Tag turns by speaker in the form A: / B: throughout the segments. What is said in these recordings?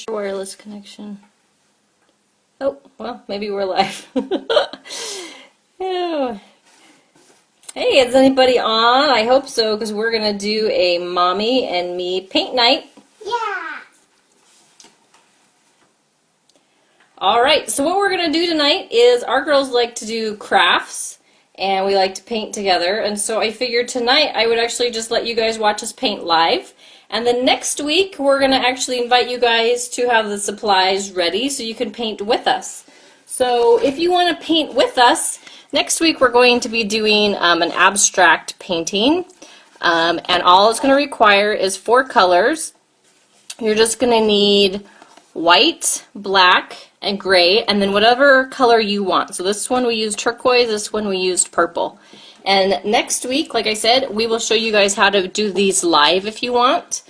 A: Wireless connection. Oh, well, maybe we're live. Oh. Hey, is anybody on? I hope so, because we're going to do a mommy and me paint night.
B: Yeah!
A: Alright, so what we're going to do tonight is our girls like to do crafts, and we like to paint together, and so I figured tonight I would actually just let you guys watch us paint live. And then next week, we're going to actually invite you guys to have the supplies ready so you can paint with us. So if you want to paint with us, next week we're going to be doing an abstract painting. And all it's going to require is 4 colors. You're just going to need white, black, and gray, and then whatever color you want. So this one we used turquoise, this one we used purple. And next week, like I said, we will show you guys how to do these live if you want.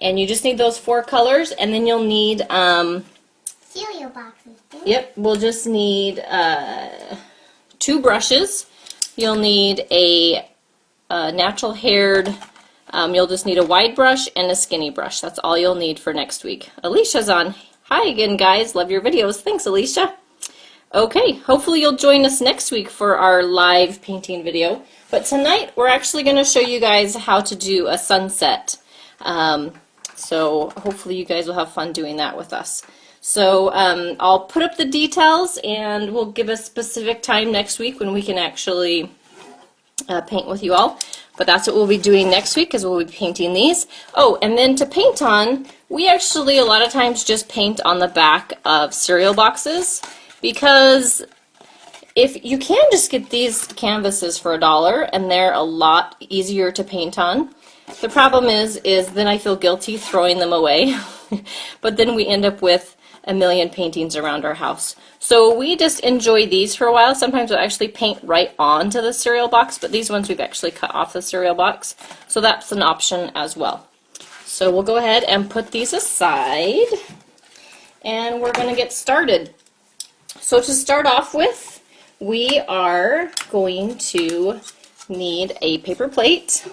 A: And you just need those 4 colors, and then you'll need
B: cereal boxes.
A: Yep, we'll just need 2 brushes. You'll need a natural haired, you'll just need a wide brush and a skinny brush. That's all you'll need for next week. Alicia's on. Hi again, guys. Love your videos. Thanks, Alicia. Okay, hopefully you'll join us next week for our live painting video. But tonight we're actually going to show you guys how to do a sunset. So hopefully you guys will have fun doing that with us. So I'll put up the details and we'll give a specific time next week when we can actually paint with you all. But that's what we'll be doing next week, is we'll be painting these. Oh, and then to paint on, we actually a lot of times just paint on the back of cereal boxes, because if you can just get these canvases for $1 and they're a lot easier to paint on. The problem is then I feel guilty throwing them away, but then we end up with a million paintings around our house. So we just enjoy these for a while. Sometimes we'll actually paint right onto the cereal box, but these ones we've actually cut off the cereal box. So that's an option as well. So we'll go ahead and put these aside, and we're going to get started. So to start off with, we are going to need a paper plate.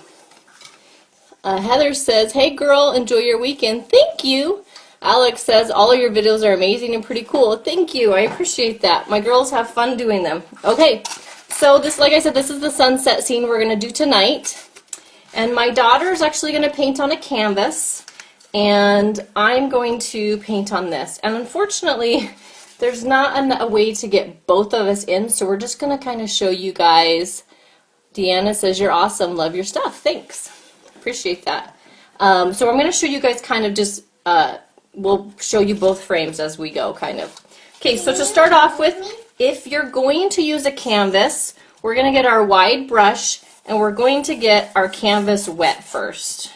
A: Heather says, hey girl, enjoy your weekend. Thank you. Alex says, all of your videos are amazing and pretty cool. Thank you. I appreciate that. My girls have fun doing them. Okay, so this, like I said, this is the sunset scene we're going to do tonight. And my daughter is actually going to paint on a canvas, and I'm going to paint on this. And unfortunately, there's not a way to get both of us in, so we're just going to kind of show you guys. Deanna says, you're awesome. Love your stuff. Thanks. Appreciate that. So I'm going to show you guys kind of just, we'll show you both frames as we go, kind of. Okay, so to start off with, if you're going to use a canvas, we're going to get our wide brush, and we're going to get our canvas wet first.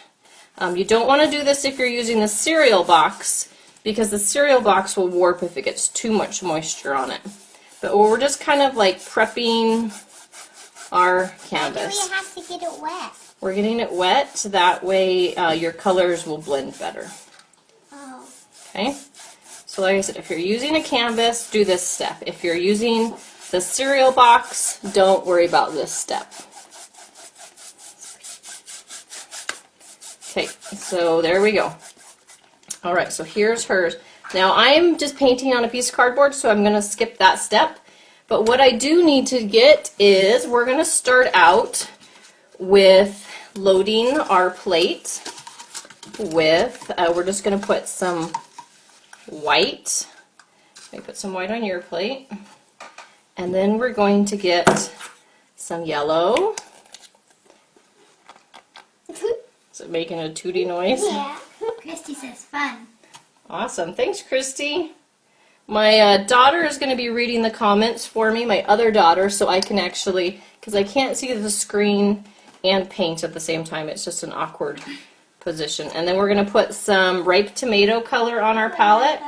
A: You don't want to do this if you're using the cereal box, because the cereal box will warp if it gets too much moisture on it. But we're just kind of like prepping our canvas.
B: Why do we have to get it wet?
A: We're getting it wet so that way your colors will blend better.
B: Oh.
A: Okay? So like I said, if you're using a canvas, do this step. If you're using the cereal box, don't worry about this step. Okay, so there we go. Alright, so here's hers. Now I'm just painting on a piece of cardboard, so I'm going to skip that step. But what I do need to get is, we're going to start out with loading our plate with, we're just going to put some white. Let me put some white on your plate. And then we're going to get some yellow. Is it making a tooty noise?
B: Yeah. Christy says fun.
A: Awesome. Thanks, Christy. My daughter is going to be reading the comments for me, my other daughter, so I can actually, because I can't see the screen and paint at the same time. It's just an awkward position. And then we're going to put some ripe tomato color on our palette.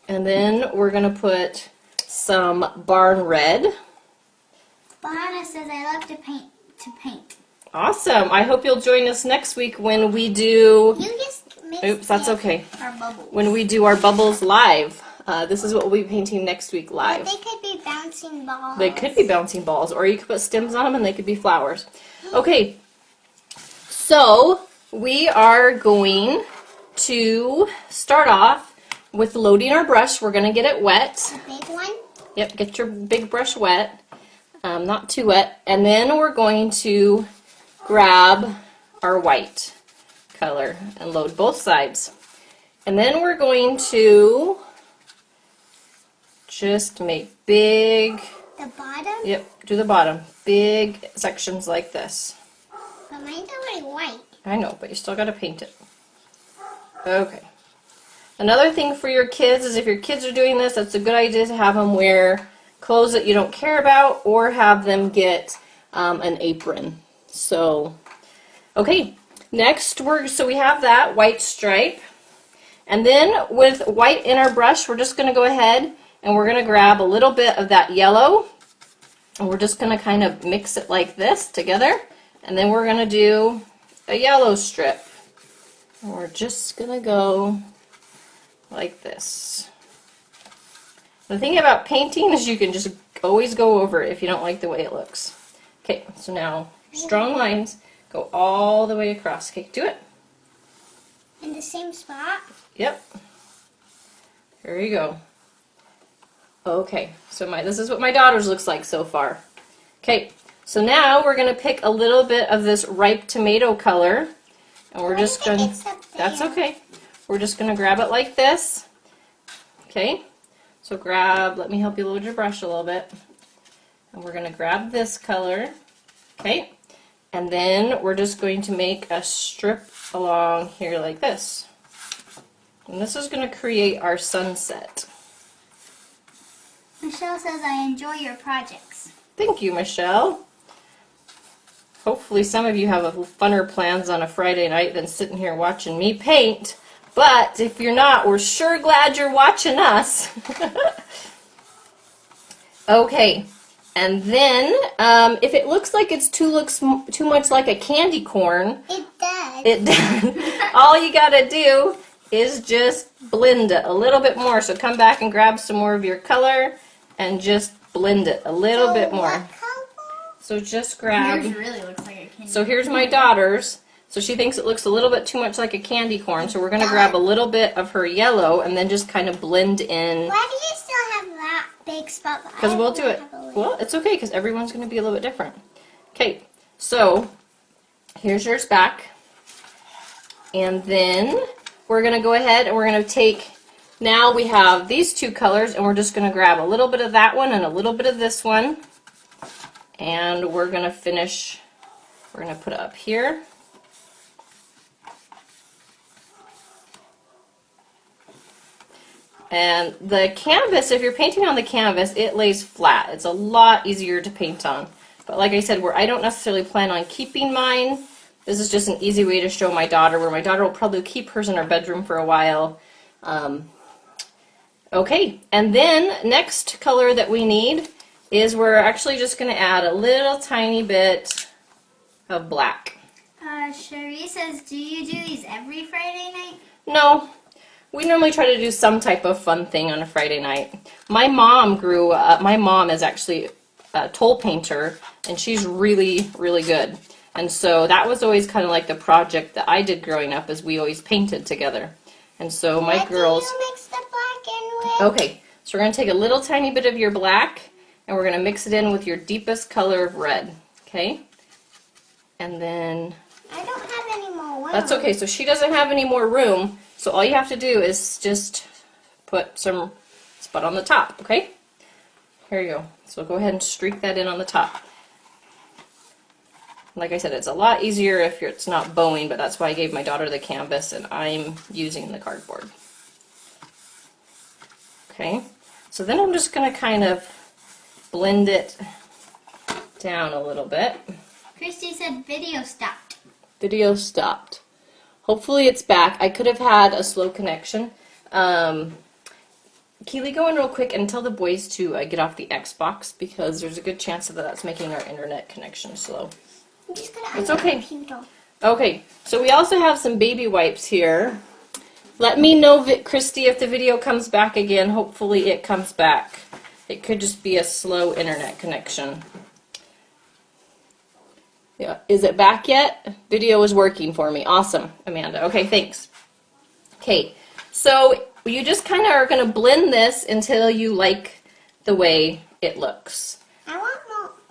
A: And then we're going to put some barn red.
B: Bahana says, I love to paint.
A: Awesome. I hope you'll join us next week when we do...
B: You just missed
A: Oops, that's okay.
B: Our bubbles.
A: When we do our bubbles live. This is what we'll be painting next week live.
B: But they could be bouncing balls.
A: They could be bouncing balls, or you could put stems on them and they could be flowers. Okay, so we are going to start off with loading our brush. We're going to get it wet.
B: A big one?
A: Yep, get your big brush wet, not too wet. And then we're going to grab our white color and load both sides. And then we're going to just make big,
B: The bottom?
A: yep, do the bottom, big sections like this.
B: But mine's already white.
A: I know, but you still got to paint it. Okay. Another thing for your kids is if your kids are doing this, it's a good idea to have them wear clothes that you don't care about or have them get an apron. So, okay. Next, so we have that white stripe. And then with white in our brush, we're just going to go ahead and we're going to grab a little bit of that yellow. And we're just going to kind of mix it like this together. And then we're going to do a yellow strip. And we're just going to go like this. The thing about painting is you can just always go over it if you don't like the way it looks. Okay, so now strong lines go all the way across. Okay, do it.
B: In the same spot?
A: Yep. There you go. Okay, so this is what my daughter's looks like so far. Okay, so now we're going to pick a little bit of this ripe tomato color, and we're just going to, that's okay. We're just going to grab it like this. Okay, so let me help you load your brush a little bit. And we're going to grab this color. Okay, and then we're just going to make a strip along here like this. And this is going to create our sunset.
B: Michelle says, I enjoy your projects.
A: Thank you, Michelle. Hopefully some of you have funner plans on a Friday night than sitting here watching me paint. But if you're not, we're sure glad you're watching us. Okay, and then if it looks like it's too much like a candy corn,
B: It does.
A: it does. All you gotta do is just blend it a little bit more. So come back and grab some more of your color and just blend it a little bit more.
B: What color?
A: So just grab.
C: Yours really looks like a candy.
A: So here's my daughter's. So she thinks it looks a little bit too much like a candy corn. So we're going to grab a little bit of her yellow and then just kind of blend in.
B: Why do you still have that big spot?
A: Because we'll do it. Well, it's okay because everyone's going to be a little bit different. Okay, so here's yours back. And then we're going to go ahead and we're going to take, now we have these two colors and we're just going to grab a little bit of that one and a little bit of this one. And we're going to finish, we're going to put it up here. And the canvas, if you're painting on the canvas, it lays flat. It's a lot easier to paint on. But like I said, I don't necessarily plan on keeping mine. This is just an easy way to show my daughter, where my daughter will probably keep hers in her bedroom for a while. Okay, and then next color that we need is we're actually just going to add a little tiny bit of black.
B: Cherie says, do you do these every Friday night?
A: No. We normally try to do some type of fun thing on a Friday night. My mom grew up, my mom is actually a toll painter, and she's really, really good. And so that was always kind of like the project that I did growing up, is we always painted together. And so my girls...
B: What do you mix the black in with?
A: Okay, so we're going to take a little tiny bit of your black, and we're going to mix it in with your deepest color of red. Okay? And then...
B: I don't have any more room.
A: That's okay, so she doesn't have any more room. So all you have to do is just put some spot on the top, okay? Here you go. So go ahead and streak that in on the top. Like I said, it's a lot easier if it's not bowing, but that's why I gave my daughter the canvas and I'm using the cardboard. Okay, so then I'm just going to kind of blend it down a little bit.
B: Christy said video stopped.
A: Video stopped. Hopefully it's back. I could have had a slow connection. Keely, go in real quick and tell the boys to get off the Xbox, because there's a good chance that that's making our internet connection slow.
B: I'm just gonna
A: It's okay.
B: computer.
A: Okay, so we also have some baby wipes here. Let me know, Christy, if the video comes back again. Hopefully it comes back. It could just be a slow internet connection. Yeah, is it back yet? Video is working for me. Awesome, Amanda. Okay, thanks. Okay, so you just kind of are going to blend this until you like the way it looks.
B: I want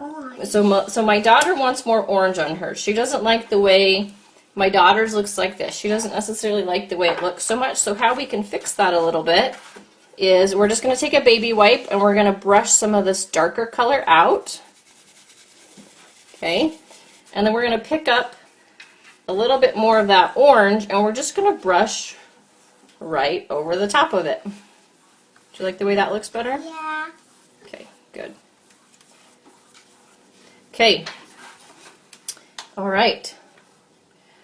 B: more orange.
A: So my daughter wants more orange on hers. She doesn't like the way my daughter's looks like this. She doesn't necessarily like the way it looks so much. So how we can fix that a little bit is we're just going to take a baby wipe and we're going to brush some of this darker color out. Okay, and then we're going to pick up a little bit more of that orange and we're just going to brush right over the top of it. Do you like the way that looks better?
B: Yeah.
A: Okay, good. Okay. All right.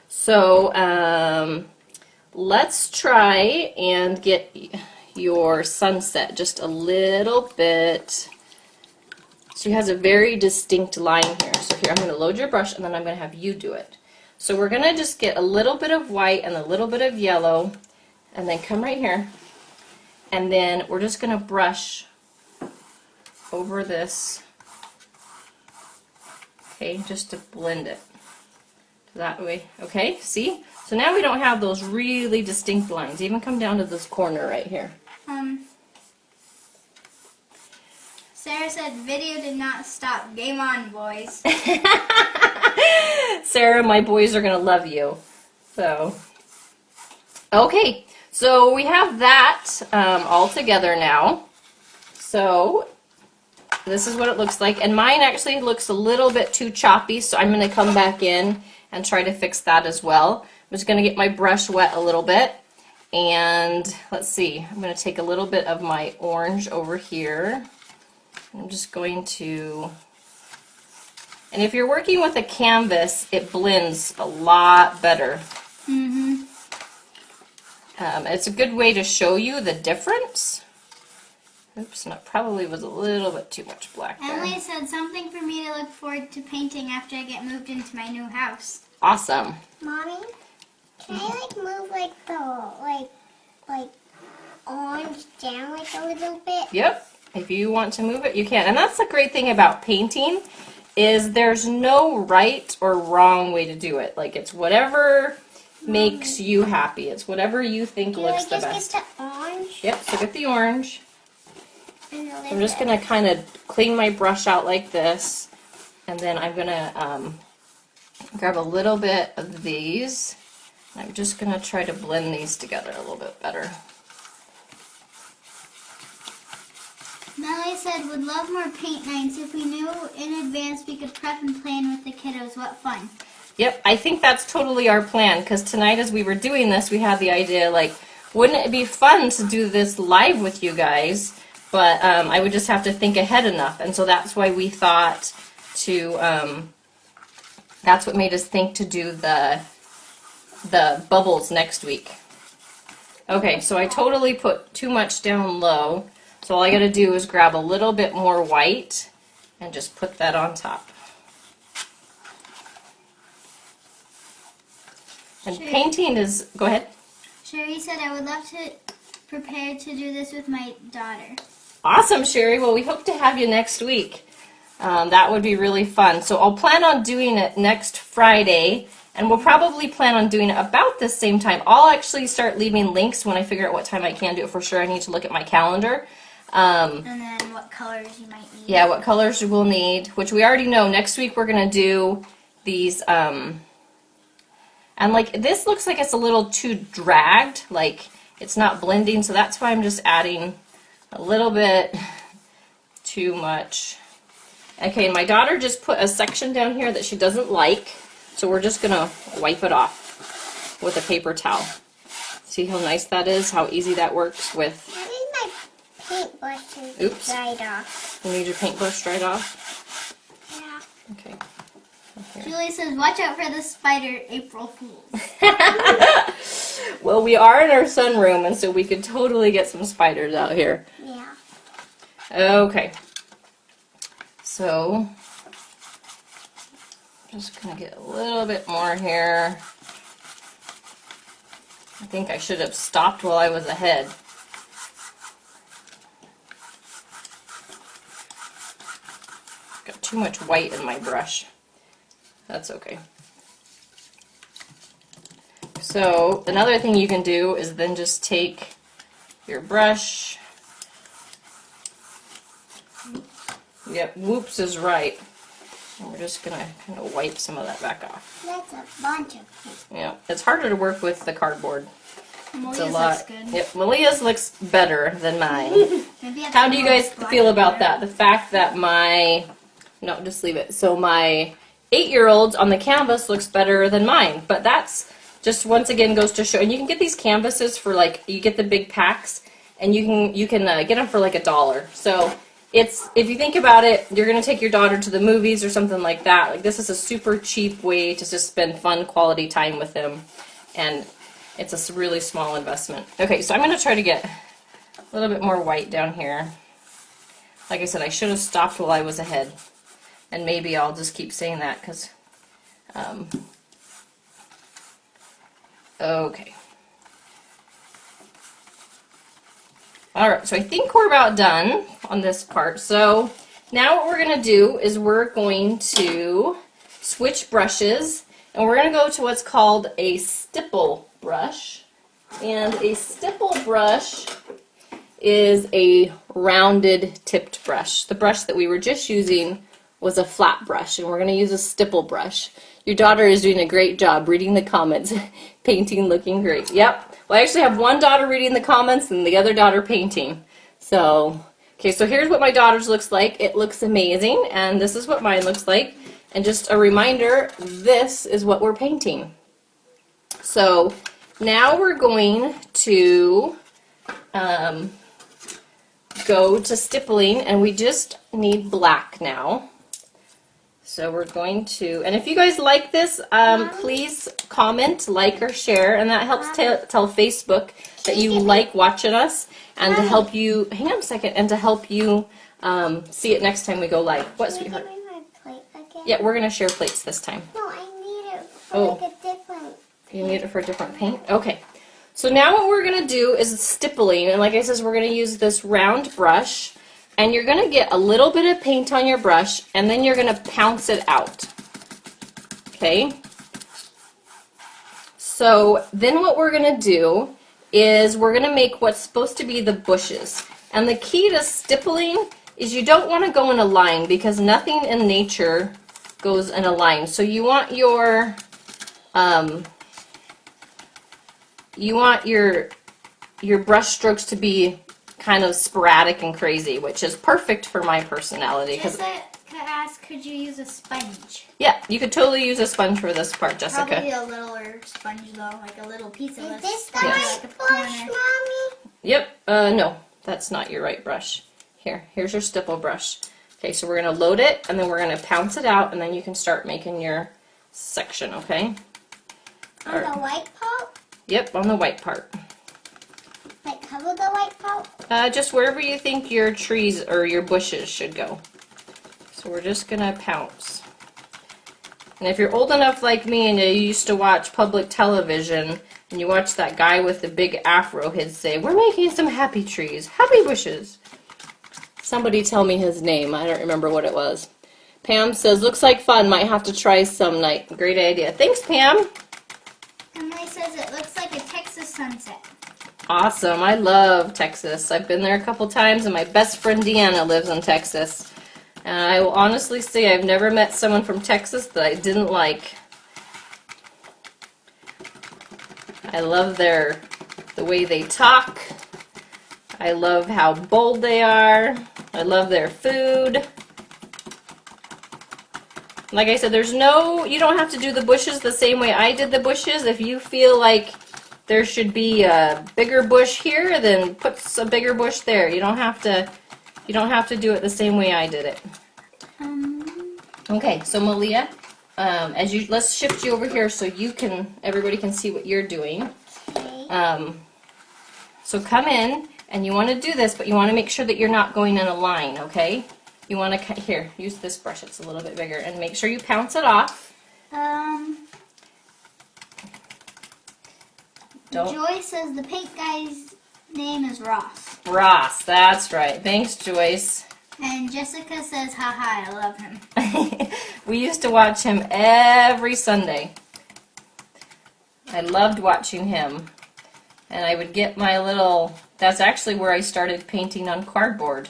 A: So let's try and get your sunset just a little bit. She has a very distinct line here. So here, I'm going to load your brush and then I'm going to have you do it. So we're going to just get a little bit of white and a little bit of yellow and then come right here. And then we're just going to brush over this. Okay, just to blend it that way. Okay, see? So now we don't have those really distinct lines. Even come down to this corner right here.
B: Sarah said video did not stop. Game on, boys.
A: Sarah, my boys are going to love you. So, okay. So we have that all together now. So this is what it looks like. And mine actually looks a little bit too choppy, so I'm going to come back in and try to fix that as well. I'm just going to get my brush wet a little bit. And let's see, I'm going to take a little bit of my orange over here. I'm just going to, and if you're working with a canvas, it blends a lot better. It's a good way to show you the difference. Oops, that probably was a little bit too much black there.
B: Emily said something for me to look forward to painting after I get moved into my new house.
A: Awesome.
B: Mommy, can I move the orange down a little bit?
A: Yep. If you want to move it, you can. And that's the great thing about painting is there's no right or wrong way to do it. Like it's whatever makes you happy. It's whatever you think looks the best.
B: Get the orange?
A: Yep, so get the orange.
B: And
A: I'm just going to kind of clean my brush out like this. And then I'm going to grab a little bit of these. I'm just going to try to blend these together a little bit better.
B: Melanie said, would love more paint nights. If we knew in advance we could prep and plan with the kiddos. What fun.
A: Yep, I think that's totally our plan, because tonight as we were doing this, we had the idea, like, wouldn't it be fun to do this live with you guys? But I would just have to think ahead enough, and so that's why we thought to, that's what made us think to do the bubbles next week. Okay, so I totally put too much down low, so all I gotta do is grab a little bit more white and just put that on top. And painting is, go ahead.
B: Sherry said, I would love to prepare to do this with my daughter.
A: Awesome, Sherry. Well, we hope to have you next week. That would be really fun. So I'll plan on doing it next Friday, and we'll probably plan on doing it about the same time. I'll actually start leaving links when I figure out what time I can do it for sure. I need to look at my calendar.
B: And then what colors you might need.
A: Yeah, what colors we'll need, which we already know. Next week we're going to do these, and like this looks like it's a little too dragged, like it's not blending, so that's why I'm just adding a little bit too much. Okay, and my daughter just put a section down here that she doesn't like, so we're just going to wipe it off with a paper towel. See how nice that is, how easy that works with...
B: I need my paintbrush to dried off.
A: You need your paintbrush dried off?
B: Yeah.
A: Okay.
B: Julie says, watch out for the spider, April Fools.
A: Well, we are in our sunroom, and so we could totally get some spiders out here.
B: Yeah.
A: Okay. So, I'm just going to get a little bit more here. I think I should have stopped while I was ahead. Got too much white in my brush. That's okay. So another thing you can do is then just take your brush. Yep, whoops is right. And we're just gonna kind of wipe some of that back off.
B: That's a bunch of paint.
A: Yeah, it's harder to work with the cardboard. It's a
B: Malia's
A: lot.
B: looks good.
A: Yep, Malia's looks better than mine. How do you guys feel about that? The fact that no, just leave it. So my 8-year-old's on the canvas looks better than mine, but that's just once again goes to show. And you can get these canvases for you get the big packs, and you can get them for like $1. So if you think about it, you're gonna take your daughter to the movies or something like that. Like this is a super cheap way to just spend fun quality time with them, and it's a really small investment. Okay, so I'm gonna try to get a little bit more white down here. Like I said, I should have stopped while I was ahead. And maybe I'll just keep saying that because, okay. Alright, so I think we're about done on this part. So now what we're going to do is we're going to switch brushes. And we're going to go to what's called a stipple brush. And a stipple brush is a rounded tipped brush. The brush that we were just using was a flat brush, and we're going to use a stipple brush. Your daughter is doing a great job reading the comments. Painting looking great. Yep. Well, I actually have one daughter reading the comments and the other daughter painting. So, okay, so here's what my daughter's looks like. It looks amazing, and this is what mine looks like. And just a reminder, this is what we're painting. So, now we're going to go to stippling, and we just need black now. So we're going to, and if you guys like this, please comment, like, or share, and that helps tell Facebook that you like watching us, and to help you, hang on a second, and to help you see it next time we go live. What, sweetheart?
B: Can I give me my plate again?
A: Yeah, we're going to share plates this time.
B: No, I need it for like a different.
A: You need it for a different paint? Okay. So now what we're going to do is stippling, and like I said, we're going to use this round brush. And you're going to get a little bit of paint on your brush, and then you're going to pounce it out. Okay? So then what we're going to do is we're going to make what's supposed to be the bushes. And the key to stippling is you don't want to go in a line, because nothing in nature goes in a line. So you want your brush strokes to be kind of sporadic and crazy, which is perfect for my personality.
B: Jessica asked, could you use a sponge?
A: Yeah, you could totally use a sponge for this part, Jessica.
B: Probably a littler sponge though, like a little piece of it. Is this the
A: right
B: brush, Mommy?
A: Yep, no, that's not your right brush. Here's your stipple brush. Okay, so we're going to load it, and then we're going to pounce it out, and then you can start making your section, okay?
B: On the white part?
A: Yep, on the white part.
B: Like cover the white part?
A: Just wherever you think your trees or your bushes should go. So we're just going to pounce. And if you're old enough like me and you used to watch public television, and you watch that guy with the big afro, he'd say, "We're making some happy trees, happy bushes." Somebody tell me his name. I don't remember what it was. Pam says, "Looks like fun. Might have to try some night." Great idea. Thanks, Pam.
B: Emily says it looks like a Texas sunset.
A: Awesome. I love Texas. I've been there a couple times, and my best friend Deanna lives in Texas. And I will honestly say I've never met someone from Texas that I didn't like. I love the way they talk. I love how bold they are. I love their food. Like I said, you don't have to do the bushes the same way I did the bushes. If you feel like there should be a bigger bush here, then put a bigger bush there. You don't have to do it the same way I did it. Okay, so Malia, let's shift you over here so everybody can see what you're doing.
B: Okay.
A: So come in, and you want to do this, but you want to make sure that you're not going in a line, okay? You want to here, use this brush, it's a little bit bigger, and make sure you pounce it off.
B: Joy says the paint guy's name is Ross.
A: Ross, that's right. Thanks, Joyce.
B: And Jessica says, haha, I love him.
A: We used to watch him every Sunday. I loved watching him. And I would get my little, that's actually where I started painting on cardboard.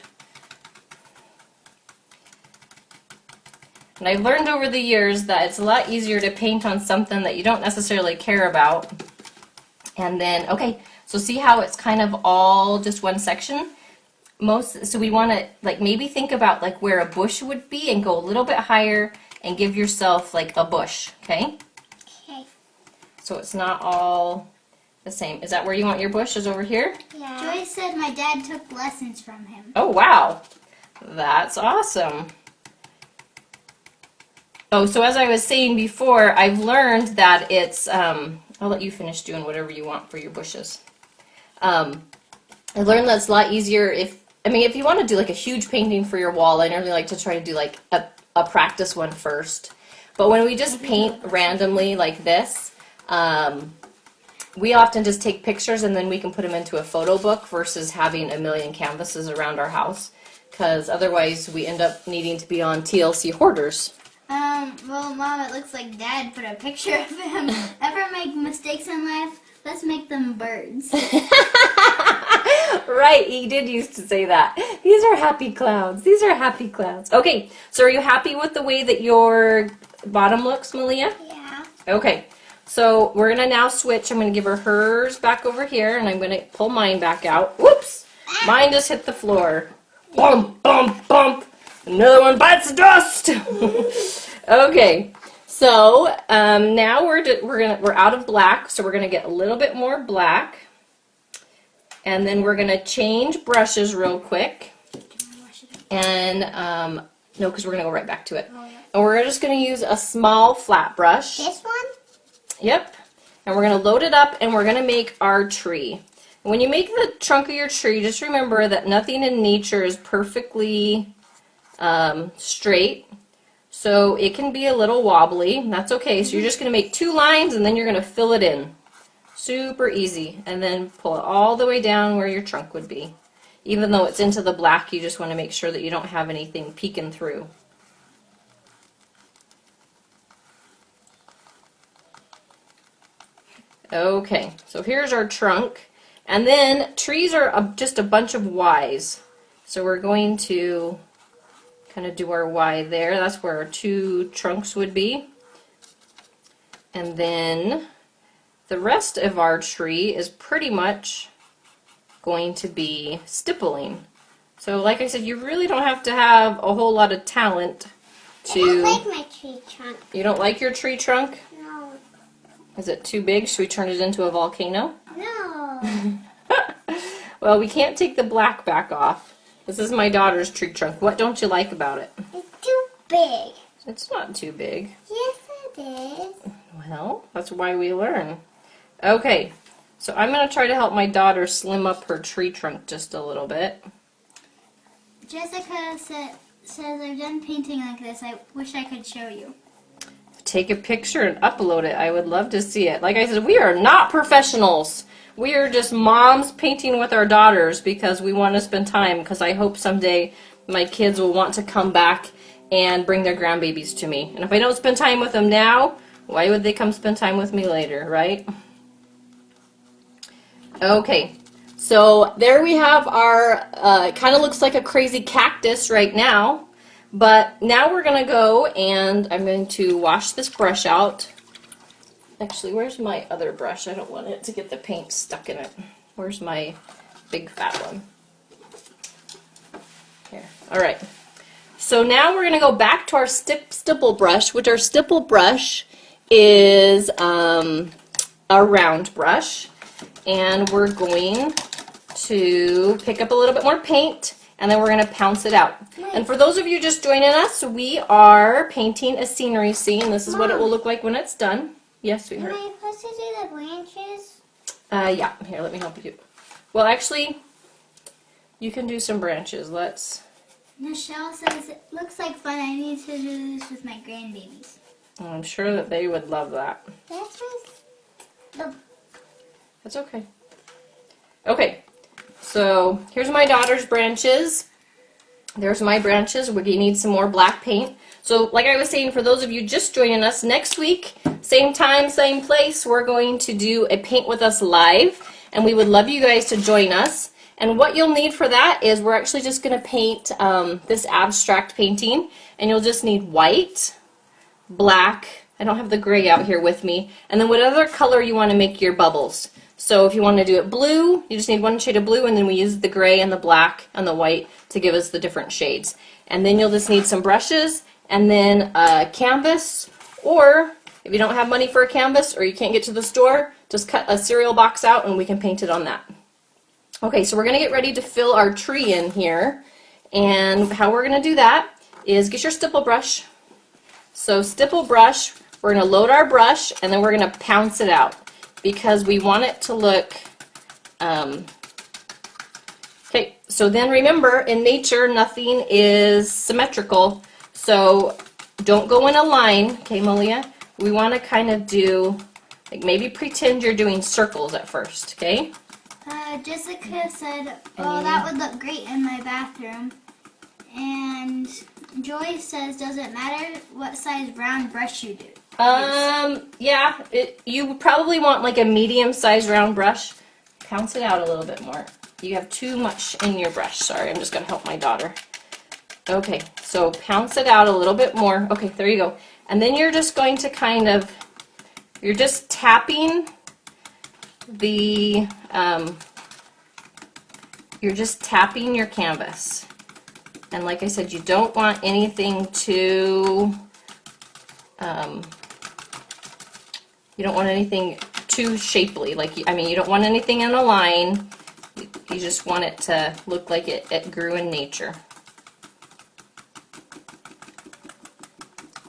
A: And I learned over the years that it's a lot easier to paint on something that you don't necessarily care about. And then, okay, so see how it's kind of all just one section? So we want to like maybe think about like where a bush would be and go a little bit higher and give yourself like a bush, okay?
B: Okay.
A: So it's not all the same. Is that where you want your bush, is over here?
B: Yeah. Joy said my dad took lessons from him.
A: Oh, wow. That's awesome. Oh, so as I was saying before, I've learned that it's, I'll let you finish doing whatever you want for your bushes. I learned that it's a lot easier if you want to do like a huge painting for your wall, I normally like to try to do like a practice one first. But when we just paint randomly like this, we often just take pictures and then we can put them into a photo book versus having a million canvases around our house, because otherwise we end up needing to be on TLC hoarders.
B: Well, Mom, it looks like Dad put a picture of him. Ever make mistakes in life? Let's make them birds.
A: Right, he did used to say that. These are happy clouds. These are happy clouds. Okay, so are you happy with the way that your bottom looks, Malia?
B: Yeah.
A: Okay, so we're going to now switch. I'm going to give her hers back over here, and I'm going to pull mine back out. Whoops! Mine just hit the floor. Bump, bump, bump. Another one bites the dust. Okay, so now we're out of black, so we're gonna get a little bit more black, and then we're gonna change brushes real quick. And no, because we're gonna go right back to it.
B: Oh, yeah.
A: And we're just gonna use a small flat brush.
B: This one?
A: Yep. And we're gonna load it up, and we're gonna make our tree. When you make the trunk of your tree, just remember that nothing in nature is perfectly straight, so it can be a little wobbly. That's okay. So you're just going to make 2 lines and then you're going to fill it in. Super easy. And then pull it all the way down where your trunk would be. Even though it's into the black, you just want to make sure that you don't have anything peeking through. Okay, so here's our trunk. And then trees are just a bunch of Ys. So we're going to kind of do our Y there. That's where our 2 trunks would be. And then the rest of our tree is pretty much going to be stippling. So like I said, you really don't have to have a whole lot of talent to...
B: I don't like my tree trunk.
A: You don't like your tree trunk?
B: No.
A: Is it too big? Should we turn it into a volcano?
B: No.
A: Well, we can't take the black back off. This is my daughter's tree trunk. What don't you like about it?
B: It's too big.
A: It's not too big.
B: Yes, it is.
A: Well, that's why we learn. Okay, so I'm going to try to help my daughter slim up her tree trunk just a little bit.
B: Jessica says, I've done painting like this. I wish I could show you.
A: Take a picture and upload it. I would love to see it. Like I said, we are not professionals. We are just moms painting with our daughters because we want to spend time, because I hope someday my kids will want to come back and bring their grandbabies to me. And if I don't spend time with them now, why would they come spend time with me later, right? Okay, so there we have our, it kind of looks like a crazy cactus right now, but now we're going to go and I'm going to wash this brush out. Actually, where's my other brush? I don't want it to get the paint stuck in it. Where's my big fat one? Here. All right. So now we're going to go back to our stipple brush, which our stipple brush is a round brush. And we're going to pick up a little bit more paint, and then we're going to pounce it out. And for those of you just joining us, we are painting a scenery scene. This is what it will look like when it's done. Yes, sweetheart.
B: Am I supposed to do the branches?
A: Yeah. Here, let me help you. Well, actually, you can do some branches. Let's...
B: Michelle says, it looks like fun. I need to do this with my grandbabies.
A: I'm sure that they would love that.
B: That's the...
A: That's okay. Okay, so here's my daughter's branches. There's my branches. We need some more black paint. So like I was saying, for those of you just joining us, next week same time, same place, we're going to do a Paint With Us live, and we would love you guys to join us. And what you'll need for that is we're actually just going to paint this abstract painting, and you'll just need white, black, I don't have the gray out here with me, and then whatever color you want to make your bubbles. So if you want to do it blue, you just need one shade of blue, and then we use the gray and the black and the white to give us the different shades. And then you'll just need some brushes, and then a canvas, or if you don't have money for a canvas or you can't get to the store, just cut a cereal box out and we can paint it on that. Okay, so we're going to get ready to fill our tree in here, and how we're going to do that is get your stipple brush. So stipple brush, we're going to load our brush, and then we're going to pounce it out because we want it to look, okay, so then remember, in nature, nothing is symmetrical, so don't go in a line, okay, Malia? We want to kind of do, like maybe pretend you're doing circles at first, okay?
B: Jessica said, oh, that would look great in my bathroom. And Joy says, does it matter what size round brush you do?
A: Yeah, you probably want like a medium-sized round brush. Pounce it out a little bit more. You have too much in your brush. Sorry, I'm just going to help my daughter. Okay, so pounce it out a little bit more. Okay, there you go. And then you're just going to kind of, you're just tapping the, you're just tapping your canvas. And like I said, you don't want anything too, you don't want anything too shapely. Like, I mean, you don't want anything in a line. You just want it to look like it grew in nature.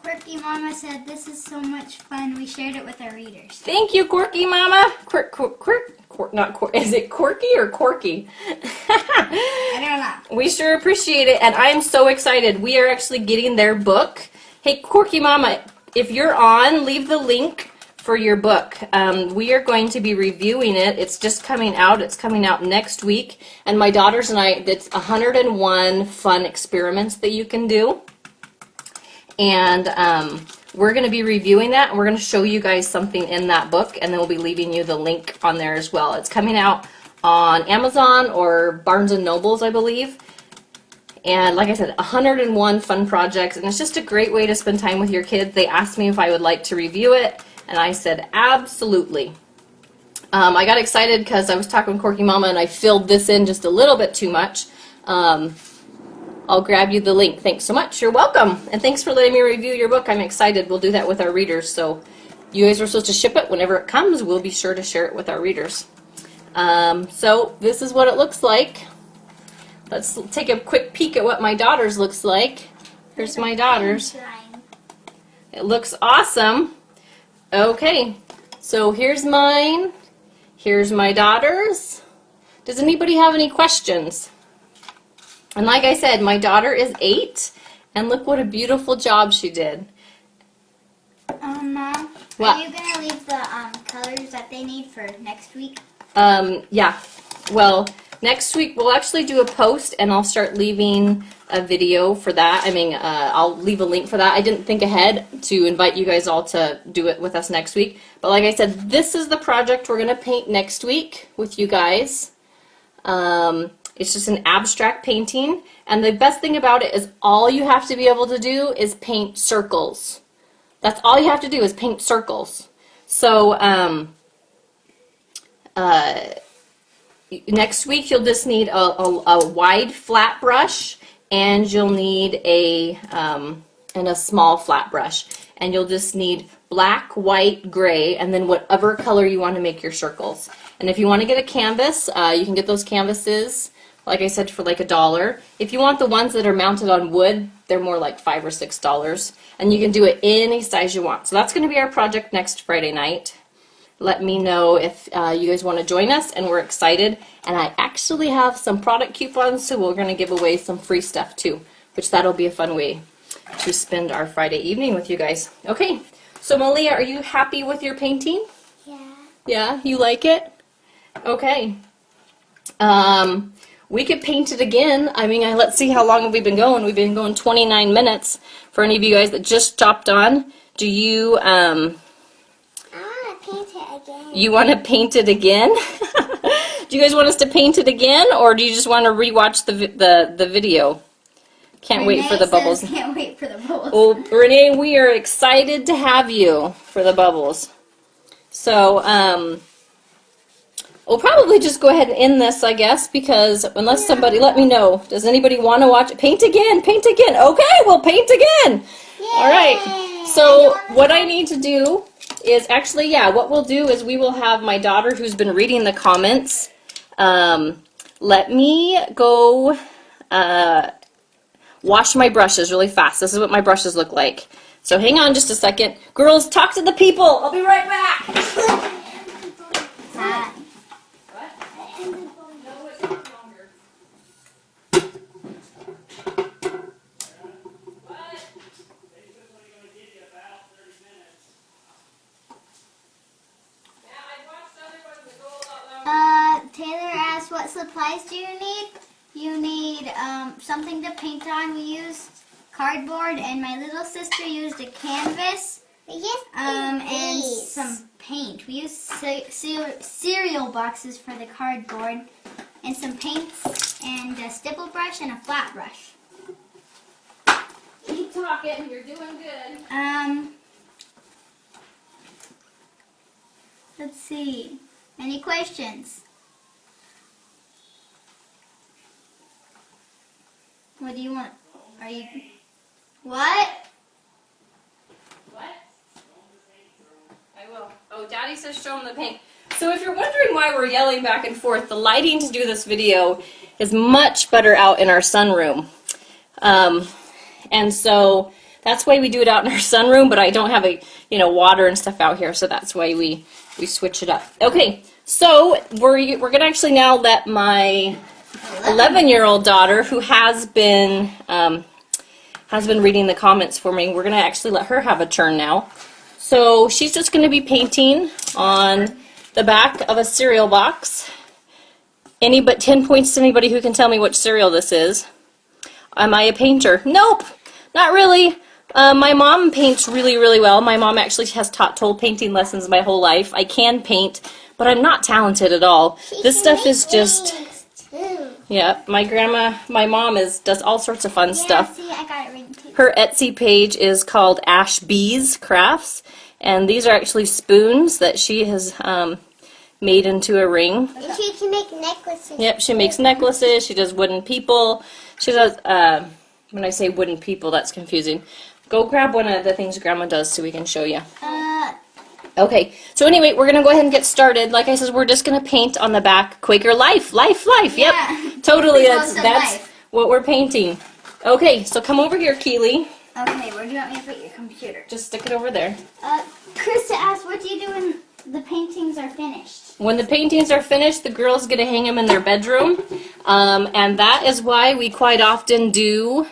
B: Quirky Mama said, this is so much fun. We shared it with our readers.
A: Thank you, Quirky Mama. Is it quirky or corky?
B: I don't know.
A: We sure appreciate it, and I am so excited. We are actually getting their book. Hey, Quirky Mama, if you're on, leave the link for your book. We are going to be reviewing it. It's just coming out. It's coming out next week. And my daughters and I, it's 101 fun experiments that you can do. And we're going to be reviewing that, and we're going to show you guys something in that book, and then we'll be leaving you the link on there as well. It's coming out on Amazon or Barnes & Nobles, I believe. And like I said, 101 fun projects, and it's just a great way to spend time with your kids. They asked me if I would like to review it, and I said absolutely. I got excited because I was talking with Corky Mama, and I filled this in just a little bit too much. I'll grab you the link. Thanks so much. You're welcome. And thanks for letting me review your book. I'm excited. We'll do that with our readers. So you guys are supposed to ship it. Whenever it comes, we'll be sure to share it with our readers. So this is what it looks like. Let's take a quick peek at what my daughter's looks like. Here's my daughter's. It looks awesome. Okay, so here's mine. Here's my daughter's. Does anybody have any questions? And like I said, my daughter is 8, and look what a beautiful job she did.
B: Mom,
A: what?
B: Are you going to leave the colors that they need for next week?
A: Yeah. Well, next week we'll actually do a post, and I'll start leaving a video for that. I mean, I'll leave a link for that. I didn't think ahead to invite you guys all to do it with us next week. But like I said, this is the project we're going to paint next week with you guys. It's just an abstract painting, and the best thing about it is all you have to be able to do is paint circles. That's all you have to do is paint circles. So next week you'll just need a wide flat brush, and you'll need a small flat brush, and you'll just need black, white, gray, and then whatever color you want to make your circles. And if you want to get a canvas, you can get those canvases, like I said, for like $1. If you want the ones that are mounted on wood, they're more like $5 or $6. And you can do it any size you want. So that's going to be our project next Friday night. Let me know if you guys want to join us, and we're excited. And I actually have some product coupons, so we're going to give away some free stuff too, which that'll be a fun way to spend our Friday evening with you guys. Okay, so Malia, are you happy with your painting?
B: Yeah.
A: Yeah, you like it? Okay. We could paint it again. I mean, let's see how long have we been going. We've been going 29 minutes. For any of you guys that just stopped on, do you You want to paint it again? Do you guys want us to paint it again, or do you just want to rewatch the video? Can't wait for the bubbles.
B: Can't wait for the bubbles.
A: Well, Renee, we are excited to have you for the bubbles. So, we'll probably just go ahead and end this, I guess, because unless somebody, let me know. Does anybody want to watch it? Paint again, paint again. Okay, we'll paint again.
B: Yay.
A: All right. So what I need to do is actually, yeah, what we'll do is we will have my daughter who's been reading the comments. Let me go wash my brushes really fast. This is what my brushes look like. So hang on just a second. Girls, talk to the people. I'll be right back.
B: Taylor asked, what supplies do you need? You need something to paint on. We used cardboard, and my little sister used a canvas. And some paint. We used cereal boxes for the cardboard, and some paints, and a stipple brush, and a flat brush.
A: Keep talking. You're doing good.
B: Let's see. Any questions? What do you want? Are you... What?
A: What? I will. Oh, Daddy says show them the paint. So if you're wondering why we're yelling back and forth, the lighting to do this video is much better out in our sunroom. And so that's why we do it out in our sunroom, but I don't have water and stuff out here, so that's why we switch it up. Okay, so we're going to actually now let my 11-year-old daughter, who has been reading the comments for me, we're going to actually let her have a turn now. So she's just going to be painting on the back of a cereal box. 10 points to anybody who can tell me which cereal this is. Am I a painter? Nope, not really. My mom paints really, really well. My mom actually has taught toll painting lessons my whole life. I can paint, but I'm not talented at all. This stuff is just... Yeah, my mom does all sorts of fun stuff.
B: See, I got it written too.
A: Her Etsy page is called Ash Bees Crafts, and these are actually spoons that she has made into a ring.
B: And she can make necklaces.
A: Yep, she makes necklaces. She does wooden people. She does. When I say wooden people, that's confusing. Go grab one of the things Grandma does so we can show you. Okay, so anyway, we're going to go ahead and get started. Like I said, we're just going to paint on the back Quaker Life. Life. Yep,
B: Yeah.
A: totally. That's
B: Life.
A: what we're painting. Okay, so come over here, Keely.
B: Okay, where do you want me to put your computer?
A: Just stick it over there.
B: Krista asked, what do you do when the paintings are finished?
A: When the paintings are finished, the girls get to hang them in their bedroom. And that is why we quite often do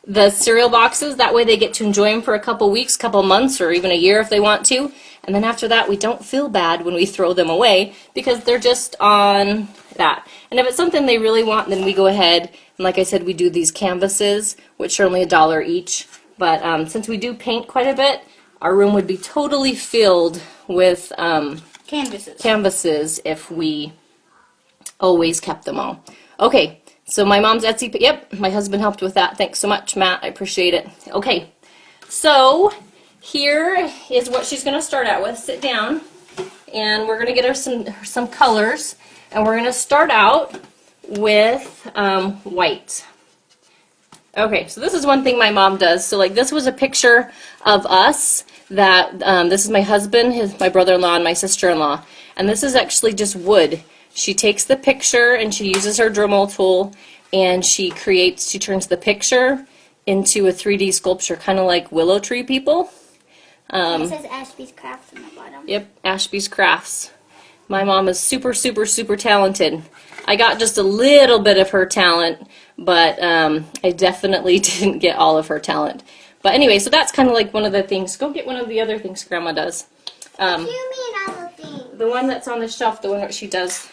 A: the cereal boxes. That way they get to enjoy them for a couple weeks, couple months, or even a year if they want to. And then after that, we don't feel bad when we throw them away because they're just on that. And if it's something they really want, then we go ahead. And like I said, we do these canvases, which are only $1 each. But since we do paint quite a bit, our room would be totally filled with canvases if we always kept them all. Okay, so my mom's Etsy, yep, my husband helped with that. Thanks so much, Matt. I appreciate it. Okay, so here is what she's going to start out with. Sit down, and we're going to get her some colors, and we're going to start out with white. Okay, so this is one thing my mom does. So like this was a picture of us that, this is my husband, my brother-in-law, and my sister-in-law. And this is actually just wood. She takes the picture and she uses her Dremel tool and she turns the picture into a 3D sculpture, kind of like willow tree people.
B: It says Ashby's Crafts on the bottom.
A: Yep, Ashby's Crafts. My mom is super, super, super talented. I got just a little bit of her talent, but I definitely didn't get all of her talent. But anyway, so that's kind of like one of the things. Go get one of the other things Grandma does.
B: What do you mean other things?
A: The one that's on the shelf, the one that she does.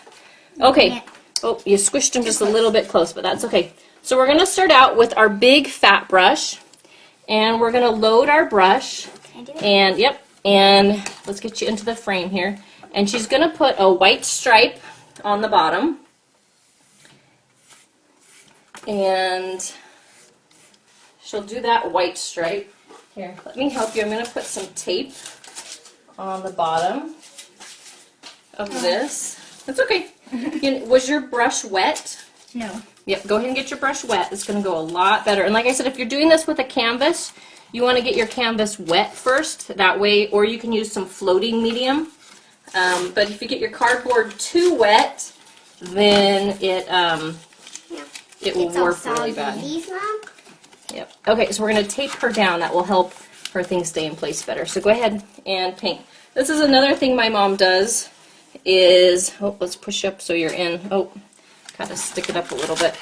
A: Okay. Oh, you squished them just a little bit close, but that's okay. So we're going to start out with our big fat brush, and we're going to load our brush.
B: Can I do it?
A: And, yep, and let's get you into the frame here. And she's going to put a white stripe on the bottom. And she'll do that white stripe. Here, let me help you. I'm going to put some tape on the bottom of this. That's okay. Was your brush wet?
B: No.
A: Yep, go ahead and get your brush wet. It's going to go a lot better. And like I said, if you're doing this with a canvas, you want to get your canvas wet first. That way, or you can use some floating medium. But if you get your cardboard too wet, then it will warp really bad. Yep. Okay, so we're going to tape her down. That will help her things stay in place better. So go ahead and paint. This is another thing my mom does is, oh, let's push up so you're in. Oh, gotta stick it up a little bit.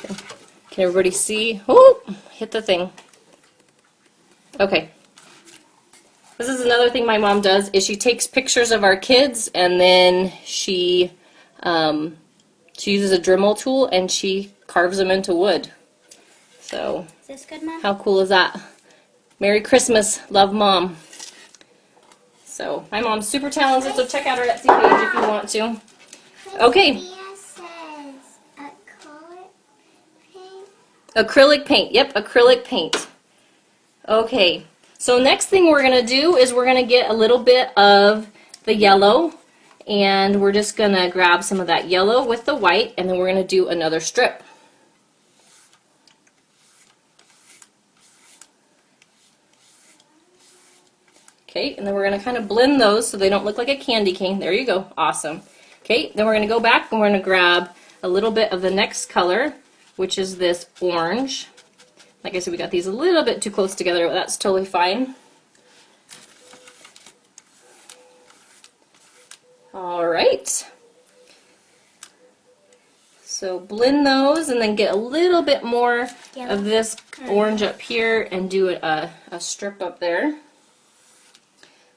A: Okay. Can everybody see? Oh, hit the thing. Okay. This is another thing my mom does is she takes pictures of our kids and then she uses a Dremel tool and she carves them into wood. So,
B: Is this good, Mom?
A: how cool is that? Merry Christmas, love Mom. So, my mom's super talented, so check out her Etsy page if you want to. Okay. Acrylic paint. Yep, acrylic paint. Okay. So next thing we're going to do is we're going to get a little bit of the yellow, and we're just going to grab some of that yellow with the white, and then we're going to do another strip. Okay, and then we're going to kind of blend those so they don't look like a candy cane. There you go. Awesome. Okay, then we're going to go back and we're going to grab a little bit of the next color, which is this orange. Like I said, we got these a little bit too close together, but that's totally fine. All right. So blend those and then get a little bit more of this orange up here and do a strip up there.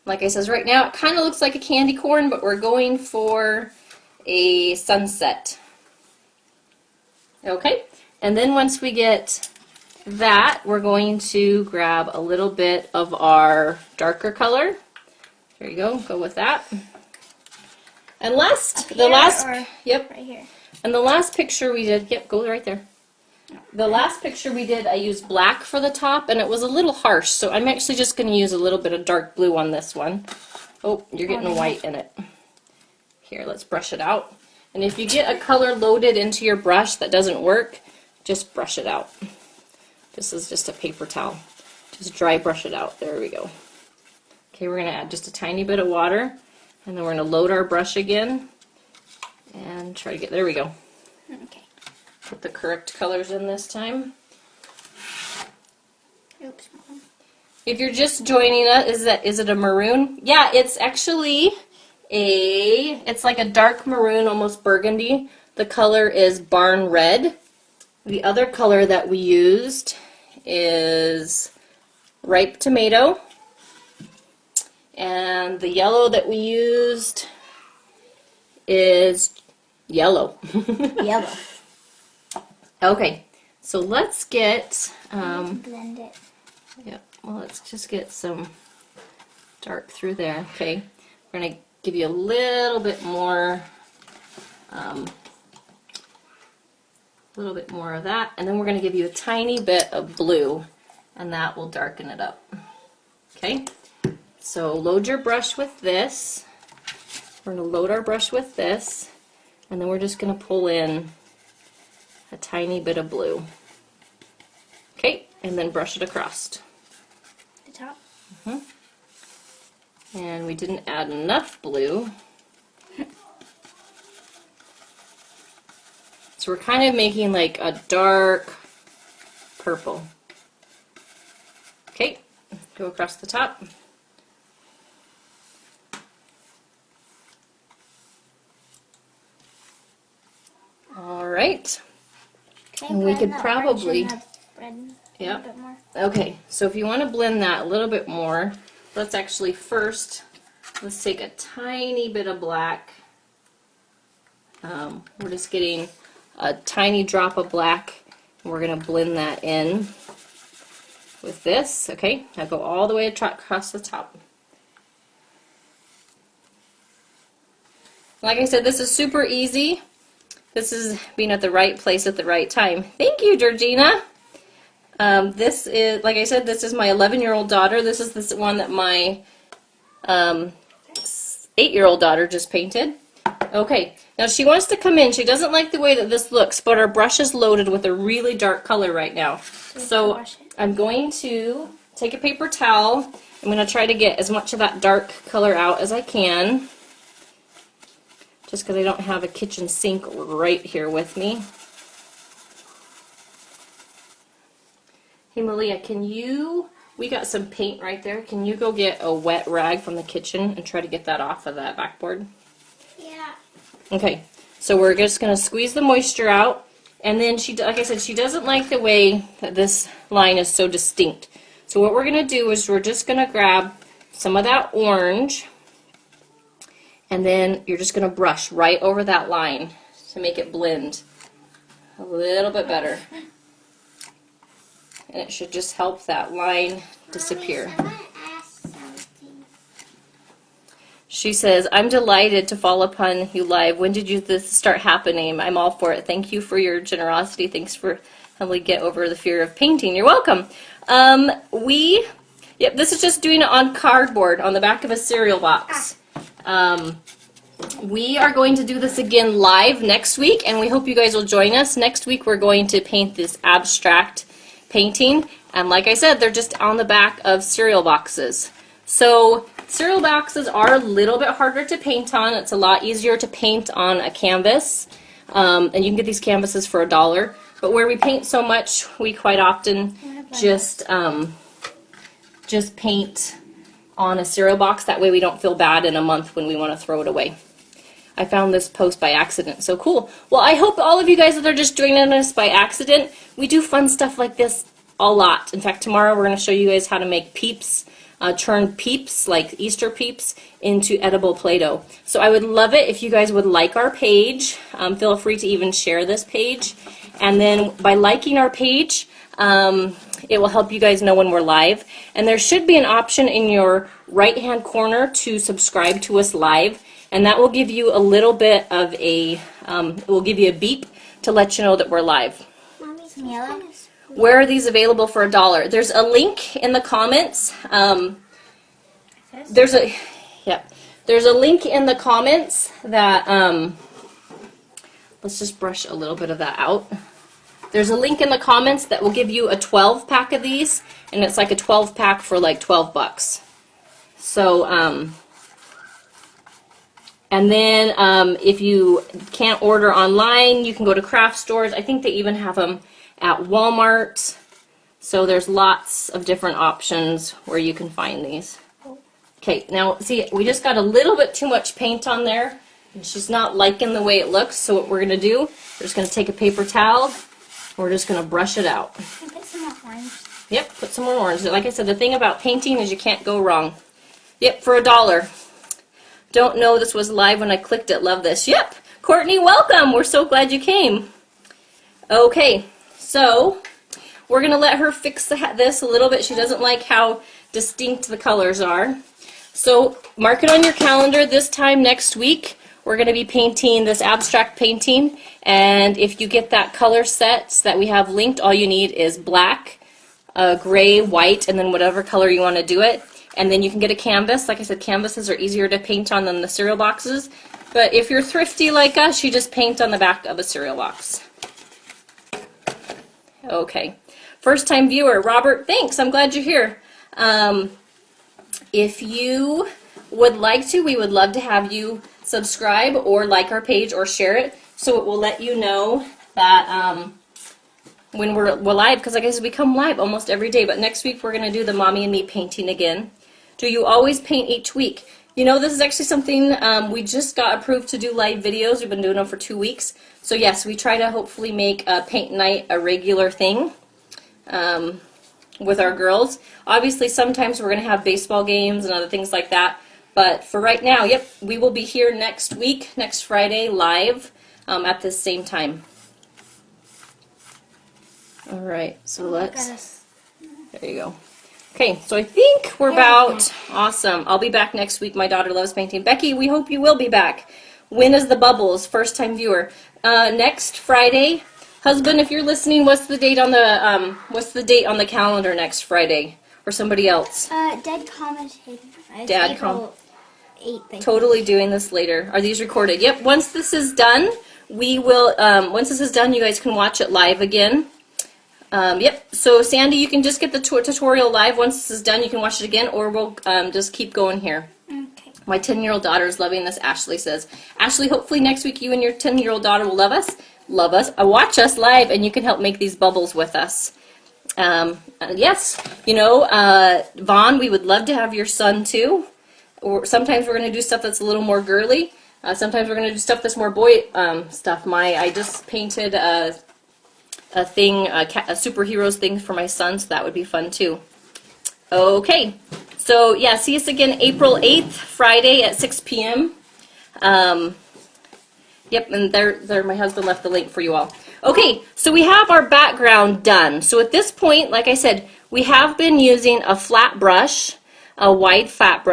A: Like I said, right now it kind of looks like a candy corn, but we're going for a sunset. Okay, and then once we get that, we're going to grab a little bit of our darker color. There you go with that. And yep.
B: Right here.
A: And the last picture we did, yep, go right there. The last picture we did, I used black for the top, and it was a little harsh, so I'm actually just going to use a little bit of dark blue on this one. Oh, you're getting white in it. Here, let's brush it out. And if you get a color loaded into your brush that doesn't work, just brush it out. This is just a paper towel. Just dry brush it out. There we go. Okay, we're going to add just a tiny bit of water, and then we're going to load our brush again, and try to get, there we go.
B: Okay.
A: Put the correct colors in this time.
B: Oops, Mom.
A: If you're just joining us, is it a maroon? Yeah, it's actually it's like a dark maroon, almost burgundy. The color is barn red. The other color that we used is ripe tomato. And the yellow that we used is yellow.
B: Yellow.
A: Okay, so let's get,
B: Blend it.
A: yeah, well, let's just get some dark through there. Okay, we're going to give you a little bit more of that, and then we're going to give you a tiny bit of blue, and that will darken it up. Okay, so load your brush with this. We're going to load our brush with this, and then we're just going to pull in a tiny bit of blue. Okay, and then brush it across.
B: The top?
A: And we didn't add enough blue. So we're kind of making like a dark purple. Okay, go across the top. All right.
B: Okay,
A: And we could probably,
B: yeah. A bit more.
A: Okay, so if you want to blend that a little bit more, let's actually first, let's take a tiny bit of black. We're just getting a tiny drop of black, and we're going to blend that in with this. Okay, now go all the way across the top. Like I said, this is super easy. This is being at the right place at the right time. Thank you, Georgina. This is, like I said, this is my 11-year-old daughter. This is this one that my 8-year-old daughter just painted. Okay, now she wants to come in. She doesn't like the way that this looks, but our brush is loaded with a really dark color right now. So I'm going to take a paper towel. I'm going to try to get as much of that dark color out as I can. Just because I don't have a kitchen sink right here with me. Hey Malia, we got some paint right there. Can you go get a wet rag from the kitchen and try to get that off of that backboard?
B: Yeah.
A: Okay, so we're just going to squeeze the moisture out. And then, like I said, she doesn't like the way that this line is so distinct. So what we're going to do is we're just going to grab some of that orange. And then you're just going to brush right over that line to make it blend a little bit better. And it should just help that line disappear.
B: Mommy, I want to ask something.
A: She says, I'm delighted to fall upon you live. When did this start happening? I'm all for it. Thank you for your generosity. Thanks for helping me get over the fear of painting. You're welcome. Yep, this is just doing it on cardboard on the back of a cereal box. We are going to do this again live next week, and we hope you guys will join us. Next week we're going to paint this abstract painting, and like I said, they're just on the back of cereal boxes. So cereal boxes are a little bit harder to paint on. It's a lot easier to paint on a canvas, and you can get these canvases for $1. But where we paint so much, we quite often just paint on a cereal box. That way we don't feel bad in a month when we want to throw it away. I found this post by accident. So cool. Well, I hope all of you guys that are just joining us by accident, we do fun stuff like this a lot. In fact, tomorrow we're going to show you guys how to make peeps, turn peeps, like Easter peeps, into edible Play-Doh. So I would love it if you guys would like our page. Feel free to even share this page. And then by liking our page, it will help you guys know when we're live. And there should be an option in your right-hand corner to subscribe to us live. And that will give you a little bit of it will give you a beep to let you know that we're live.
B: Mommy's yellow.
A: Where are these available for $1? There's a link in the comments. There's a link in the comments that, let's just brush a little bit of that out. There's a link in the comments that will give you a 12-pack of these, and it's like a 12-pack for like $12. So, and then if you can't order online, you can go to craft stores. I think they even have them at Walmart. So there's lots of different options where you can find these. Okay, now see, we just got a little bit too much paint on there, and she's not liking the way it looks. So what we're gonna do, we're just gonna take a paper towel. We're just gonna brush it out.
B: Can I put some more orange?
A: Yep, put some more orange. Like I said, the thing about painting is you can't go wrong. Yep, for $1. Don't know this was live when I clicked it. Love this. Yep, Courtney, welcome. We're so glad you came. Okay, so we're gonna let her fix this a little bit. She doesn't like how distinct the colors are. So mark it on your calendar. This time next week, we're going to be painting this abstract painting. And if you get that color set that we have linked, all you need is black, gray, white, and then whatever color you want to do it. And then you can get a canvas. Like I said, canvases are easier to paint on than the cereal boxes. But if you're thrifty like us, you just paint on the back of a cereal box. Okay. First time viewer, Robert, thanks. I'm glad you're here. If you would like to, we would love to have you subscribe or like our page or share it, so it will let you know that when we're live, because I guess we come live almost every day. But next week we're going to do the Mommy and Me painting again. Do you always paint each week? You know, this is actually something we just got approved to do live videos. We've been doing them for 2 weeks. So yes, we try to hopefully make a paint night a regular thing with our girls. Obviously, sometimes we're going to have baseball games and other things like that. But for right now, yep, we will be here next week, next Friday, live at the same time. All right, so let's, there you go. Okay, so I think we're about, awesome. I'll be back next week. My daughter loves painting. Becky, we hope you will be back. when is the bubbles? First time viewer. Next Friday. Husband, if you're listening, what's the date on the calendar next Friday? Or somebody else?
B: Dad commented.
A: Dad com.
B: 8th.
A: Totally doing this later. Are these recorded? Yep. Once this is done, we will. Once this is done, you guys can watch it live again. Yep. So Sandy, you can just get the tutorial live. Once this is done, you can watch it again, or we'll just keep going here.
B: Okay.
A: My 10-year-old daughter is loving this. Ashley says, Ashley, hopefully next week you and your 10-year-old daughter will love us. Watch us live, and you can help make these bubbles with us. Yes, Vaughn, we would love to have your son too. Or sometimes we're going to do stuff that's a little more girly. Sometimes we're going to do stuff that's more boy stuff. I just painted a superheroes thing for my son, so that would be fun too. Okay, so yeah, see us again April 8th, Friday at 6 p.m. Yep, and there my husband left the link for you all. Okay, so we have our background done. So at this point, like I said, we have been using a flat brush, a wide flat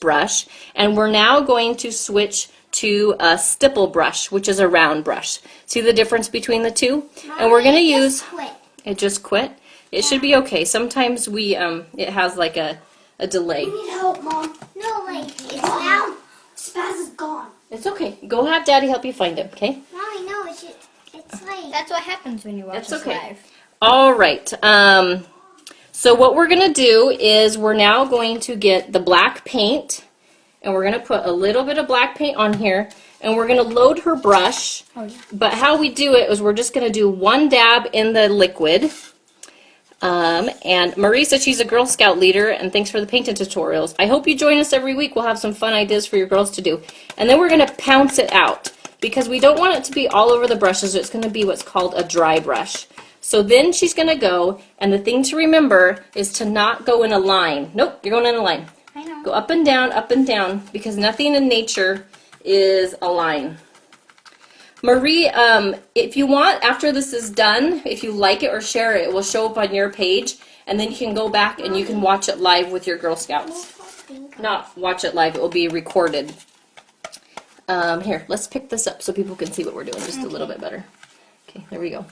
A: brush, and we're now going to switch to a stipple brush, which is a round brush. See the difference between the two?
B: Mommy,
A: and we're going to use...
B: quit.
A: It just quit? It should be okay. Sometimes it has like a delay.
B: I need help, Mom. No, like, it's now. Spaz is gone.
A: It's okay. Go have Daddy help you find him, okay?
B: Mommy, no, it's like... That's what happens when you watch
A: That's okay.
B: live.
A: All right. So what we're going to do is we're now going to get the black paint, and we're going to put a little bit of black paint on here, and we're going to load her brush.
B: Oh, yeah.
A: But how we do it is we're just going to do one dab in the liquid. And Marie said she's a Girl Scout leader, and thanks for the painting tutorials. I hope you join us every week. We'll have some fun ideas for your girls to do. And then we're going to pounce it out, because we don't want it to be all over the brushes. It's going to be what's called a dry brush. So then she's going to go, and the thing to remember is to not go in a line. Nope, you're going in a line.
B: I know.
A: Go up and down, because nothing in nature is a line. Marie, if you want, after this is done, if you like it or share it, it will show up on your page, and then you can go back and you can watch it live with your Girl Scouts. Not watch it live, it will be recorded. Here, let's pick this up so people can see what we're doing just a little bit better. Okay, there we go.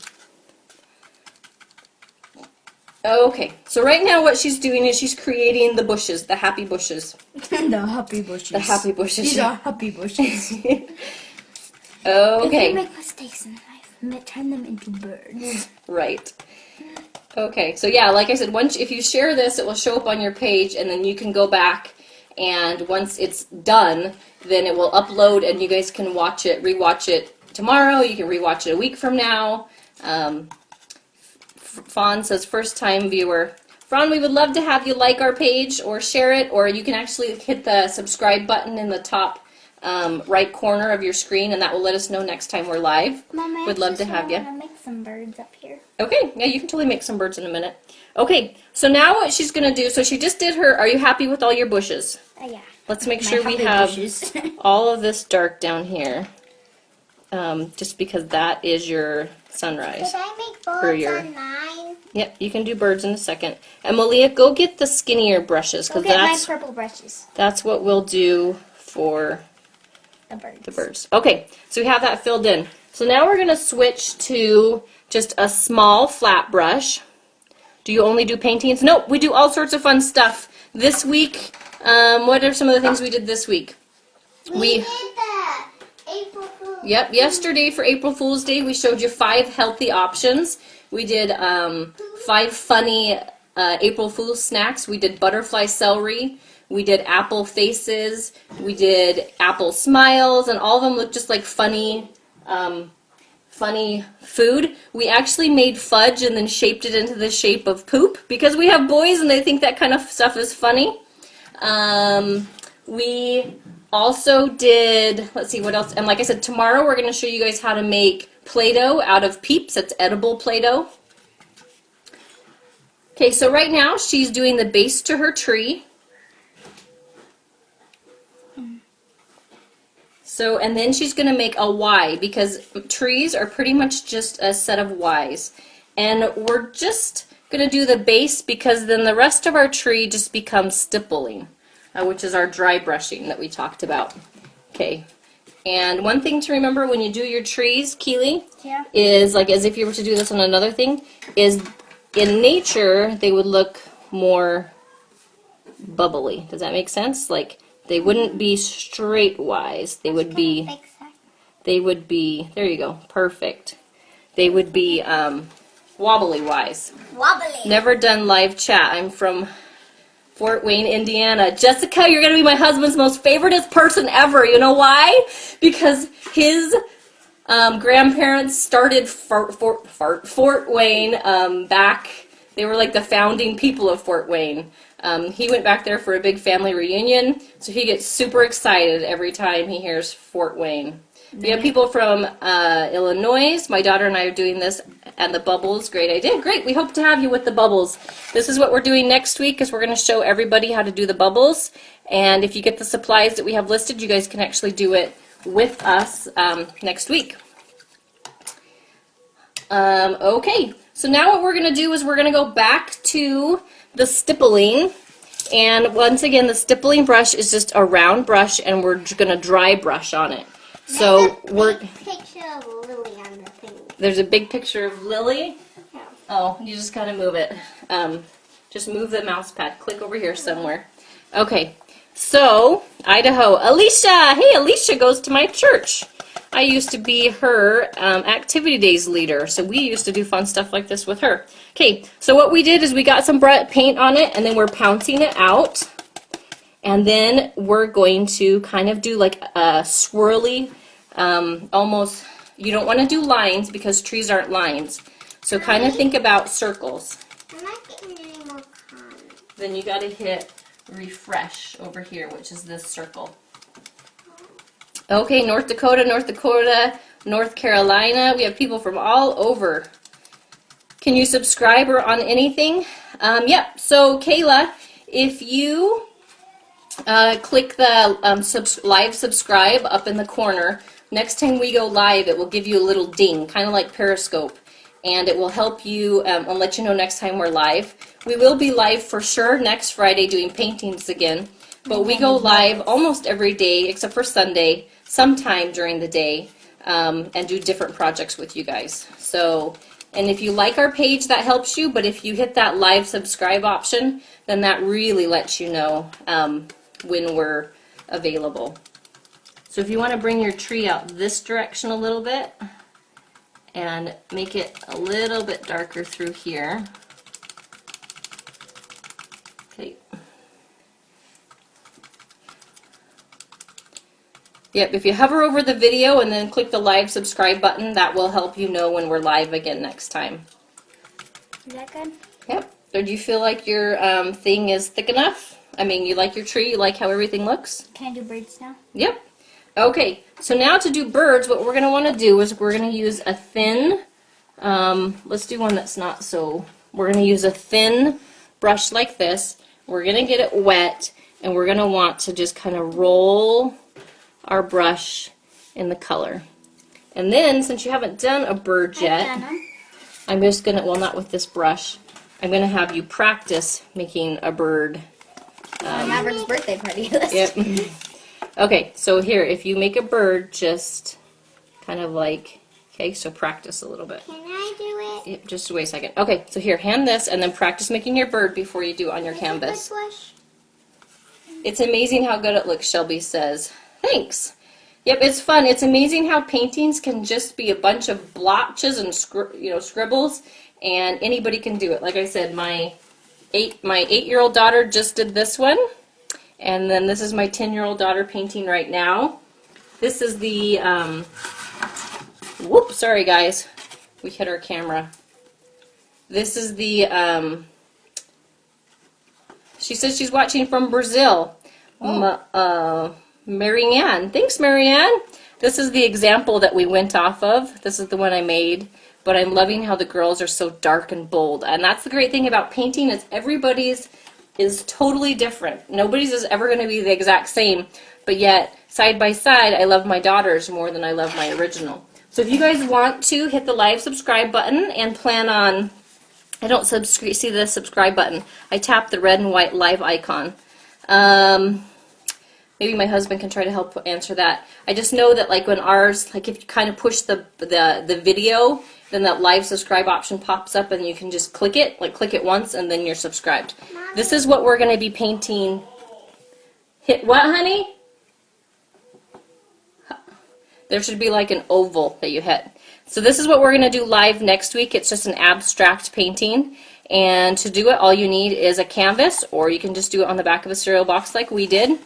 A: Okay, so right now what she's doing is she's creating the bushes, the happy bushes.
B: The happy bushes.
A: The happy bushes.
B: These are happy bushes.
A: Okay.
B: If you make mistakes in life, turn them into birds.
A: Right. Okay, so yeah, like I said, if you share this, it will show up on your page, and then you can go back, and once it's done, then it will upload, and you guys can watch it, rewatch it tomorrow. You can rewatch it a week from now. Fawn says, first time viewer. Fawn, we would love to have you like our page or share it, or you can actually hit the subscribe button in the top right corner of your screen, and that will let us know next time we're live.
B: Mom,
A: We'd love to have you.
B: I want to make some birds up here.
A: Okay, yeah, you can totally make some birds in a minute. Okay, so now what she's going to do, so she just did her, are you happy with all your bushes?
B: Yeah.
A: Let's make
B: My
A: sure we
B: happy
A: have
B: bushes.
A: all of this dark down here, just because that is your sunrise.
B: Did I make birds
A: Or your-
B: on mine?
A: Yep, you can do birds in a second. And Malia, go get the skinnier brushes,
B: Go
A: because
B: get my
A: that's
B: purple brushes.
A: that's what we'll do for
B: The birds.
A: the birds. Okay, so we have that filled in. So now we're going to switch to just a small flat brush. Do you only do paintings? Nope, we do all sorts of fun stuff. This week, what are some of the things we did this week?
B: We did the April Fool's.
A: Yep, yesterday for April Fool's Day, we showed you 5 healthy options. We did 5 funny April Fool's snacks. We did butterfly celery. We did apple faces. We did apple smiles, and all of them look just like funny food. We actually made fudge and then shaped it into the shape of poop because we have boys and they think that kind of stuff is funny. We also did, let's see what else, and like I said, tomorrow we're going to show you guys how to make Play-Doh out of Peeps. It's edible Play-Doh. Okay, so right now she's doing the base to her tree. So, and then she's going to make a Y, because trees are pretty much just a set of Ys. And we're just going to do the base, because then the rest of our tree just becomes stippling, which is our dry brushing that we talked about. Okay. And one thing to remember when you do your trees, Keely,
B: Yeah.
A: is like as if you were to do this on another thing, is in nature they would look more bubbly. Does that make sense? Like they wouldn't be straight-wise. They would be, there you go, perfect. They would be wobbly-wise.
B: Wobbly.
A: Never done live chat. I'm from Fort Wayne, Indiana. Jessica, you're going to be my husband's most favoriteest person ever. You know why? Because his grandparents started Fort Wayne back. They were like the founding people of Fort Wayne. He went back there for a big family reunion, so he gets super excited every time he hears Fort Wayne. We have people from Illinois. My daughter and I are doing this, and the bubbles. Great idea. Great. We hope to have you with the bubbles. This is what we're doing next week, because we're going to show everybody how to do the bubbles. And if you get the supplies that we have listed, you guys can actually do it with us next week. Okay. So now what we're going to do is we're going to go back to the stippling. And once again, the stippling brush is just a round brush, and we're going to dry brush on it. So
B: There's a big picture of Lily on the thing.
A: There's a big picture of Lily.
B: Yeah.
A: Oh, you just gotta move it. Just move the mouse pad. Click over here somewhere. Okay. So Idaho, Alicia. Hey, Alicia goes to my church. I used to be her activity days leader, so we used to do fun stuff like this with her. Okay. So what we did is we got some paint on it, and then we're pouncing it out. And then we're going to kind of do like a swirly, almost, you don't want to do lines because trees aren't lines. So kind of think about circles.
B: I'm not getting any more comments.
A: Then you got to hit refresh over here, which is this circle. Okay, North Dakota, North Carolina. We have people from all over. Can you subscribe or on anything? Yep, so Kayla, if you click the live subscribe up in the corner. Next time we go live, it will give you a little ding, kind of like Periscope, and it will help you and let you know next time we're live. We will be live for sure next Friday doing paintings again, but we go live almost every day except for Sunday, sometime during the day, and do different projects with you guys. So, and if you like our page, that helps you, but if you hit that live subscribe option, then that really lets you know when we're available. So if you want to bring your tree out this direction a little bit and make it a little bit darker through here. Okay. Yep, if you hover over the video and then click the live subscribe button, that will help you know when we're live again next time.
B: Is that good?
A: Yep. Or do you feel like your thing is thick enough? I mean, you like your tree? You like how everything looks?
B: Can I do birds now?
A: Yep. Okay, so now to do birds, what we're going to want to do is we're going to use a thin, let's do one that's not so, we're going to use a thin brush like this. We're going to get it wet, and we're going to want to just kind of roll our brush in the color. And then, since you haven't done a bird yet, I'm just going to, well, not with this brush, I'm going to have you practice making a bird.
B: Maverick's birthday party list.
A: Yep. Okay, so here, if you make a bird, just kind of like, okay, so practice a little bit.
B: Can I do it?
A: Yep, just wait a second. Okay, so here, hand this, and then practice making your bird before you do it on your canvas. It's amazing how good it looks, Shelby says. Thanks. Yep, it's fun. It's amazing how paintings can just be a bunch of blotches and scribbles, and anybody can do it. Like I said, my 8-year-old daughter just did this one, and then this is my 10-year-old daughter painting right now. This is the, whoops, sorry guys, we hit our camera. This is the, she says she's watching from Brazil. Oh. Marianne. Thanks, Marianne. This is the example that we went off of. This is the one I made. But I'm loving how the girls are so dark and bold. And that's the great thing about painting is everybody's is totally different. Nobody's is ever going to be the exact same. But yet, side by side, I love my daughters more than I love my original. So if you guys want to, hit the live subscribe button and plan on... I don't see the subscribe button. I tap the red and white live icon. Maybe my husband can try to help answer that. I just know that like when ours, like if you kind of push the video, then that live subscribe option pops up and you can just click it, like click it once and then you're subscribed.
B: Mommy.
A: This is what we're going to be painting. Hit what, honey? There should be like an oval that you hit. So this is what we're going to do live next week. It's just an abstract painting. And to do it, all you need is a canvas, or you can just do it on the back of a cereal box like we did.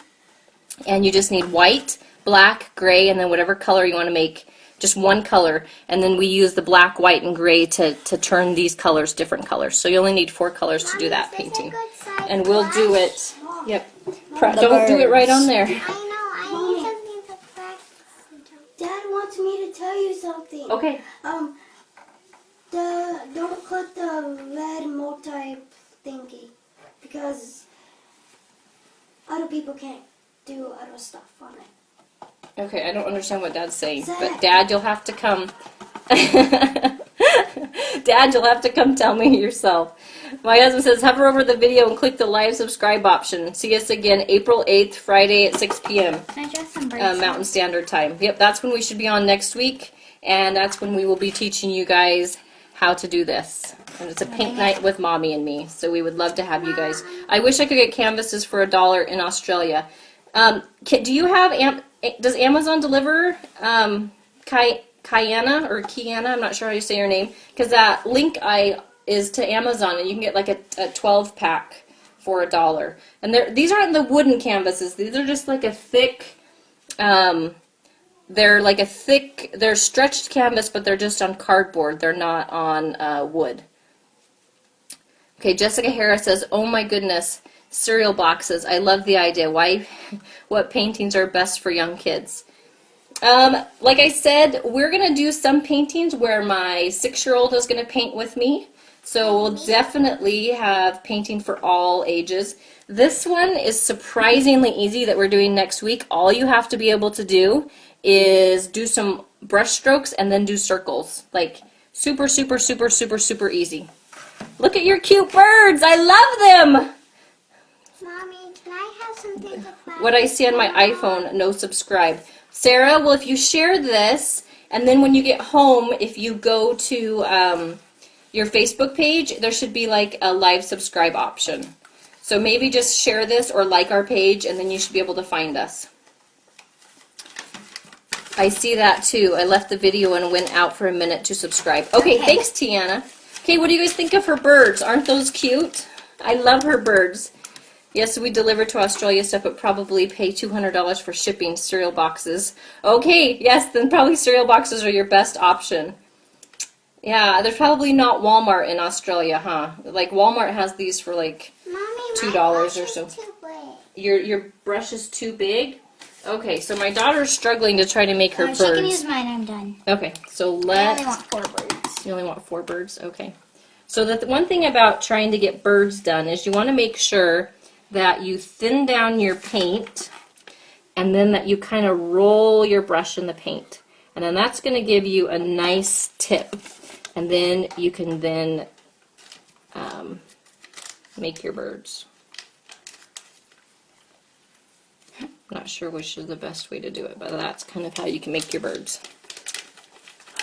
A: And you just need white, black, gray, and then whatever color you want to make, just one color. And then we use the black, white, and gray to turn these colors different colors. So you only need 4 colors to do that painting. And we'll do it, yep. Don't do it right on there.
B: I know, I need something to practice.
C: Dad wants me to tell you something.
A: Okay.
C: Don't put the red multi thingy because other people can't do other stuff on it.
A: Okay, I don't understand what Dad's saying,
C: Zach.
A: but Dad, you'll have to come. Dad, you'll have to come tell me yourself. My husband says, hover over the video and click the live subscribe option. See us again April 8th, Friday at 6 p.m.
B: Can I draw some birds?
A: Mountain Standard Time. Yep, that's when we should be on next week, and that's when we will be teaching you guys how to do this. And it's a paint night with Mommy and me, so we would love to have you guys. I wish I could get canvases for $1 in Australia. Do you have, does Amazon deliver Kiana or Kiana? I'm not sure how you say your name, because that link is to Amazon, and you can get like a 12-pack for $1. And these aren't the wooden canvases. These are just like a thick, they're stretched canvas, but they're just on cardboard. They're not on wood. Okay, Jessica Harris says, oh my goodness, cereal boxes. I love the idea. What paintings are best for young kids? Like I said, we're going to do some paintings where my 6-year-old is going to paint with me. So we'll definitely have painting for all ages. This one is surprisingly easy that we're doing next week. All you have to be able to do is do some brush strokes and then do circles. Like super, super, super, super, super easy. Look at your cute birds. I love them.
B: Mommy, can I have something to practice?
A: What I see on my iPhone, no subscribe. Sarah, well, if you share this, and then when you get home, if you go to your Facebook page, there should be like a live subscribe option. So maybe just share this or like our page, and then you should be able to find us. I see that too. I left the video and went out for a minute to subscribe. Okay, thanks, Tiana. Okay, what do you guys think of her birds? Aren't those cute? I love her birds. Yes, we deliver to Australia stuff, but probably pay $200 for shipping cereal boxes. Okay, yes, then probably cereal boxes are your best option. Yeah, there's probably not Walmart in Australia, huh? Like Walmart has these for like
B: Mommy,
A: $2 or so.
B: too big.
A: Your brush is too big? Okay, so my daughter's struggling to try to make her birds.
B: She can use mine, I'm done.
A: Okay, so
B: I only want 4 birds.
A: You only want 4 birds? Okay. So the one thing about trying to get birds done is you want to make sure that you thin down your paint and then that you kind of roll your brush in the paint. And then that's going to give you a nice tip. And then you can then make your birds. Not sure which is the best way to do it, but that's kind of how you can make your birds.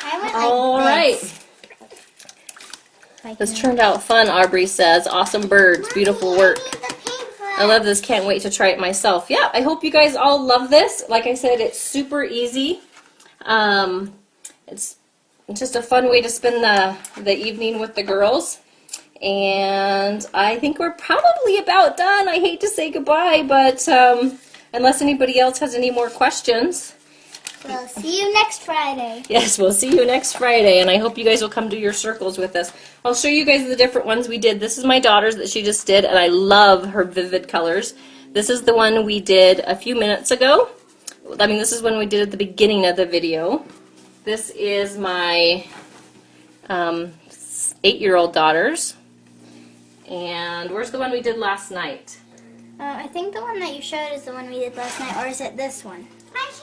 B: I went
A: All
B: like
A: right. This turned out fun, Aubrey says. Awesome birds. Beautiful work. I love this. Can't wait to try it myself. Yeah, I hope you guys all love this. Like I said, it's super easy. It's just a fun way to spend the evening with the girls. And I think we're probably about done. I hate to say goodbye, but unless anybody else has any more questions.
B: We'll see you next Friday.
A: Yes, we'll see you next Friday, and I hope you guys will come do your circles with us. I'll show you guys the different ones we did. This is my daughter's that she just did, and I love her vivid colors. This is the one we did a few minutes ago. I mean, this is one we did at the beginning of the video. This is my 8-year-old daughter's. And where's the one we did last night?
B: I think the one that you showed is the one we did last night, or is it this one?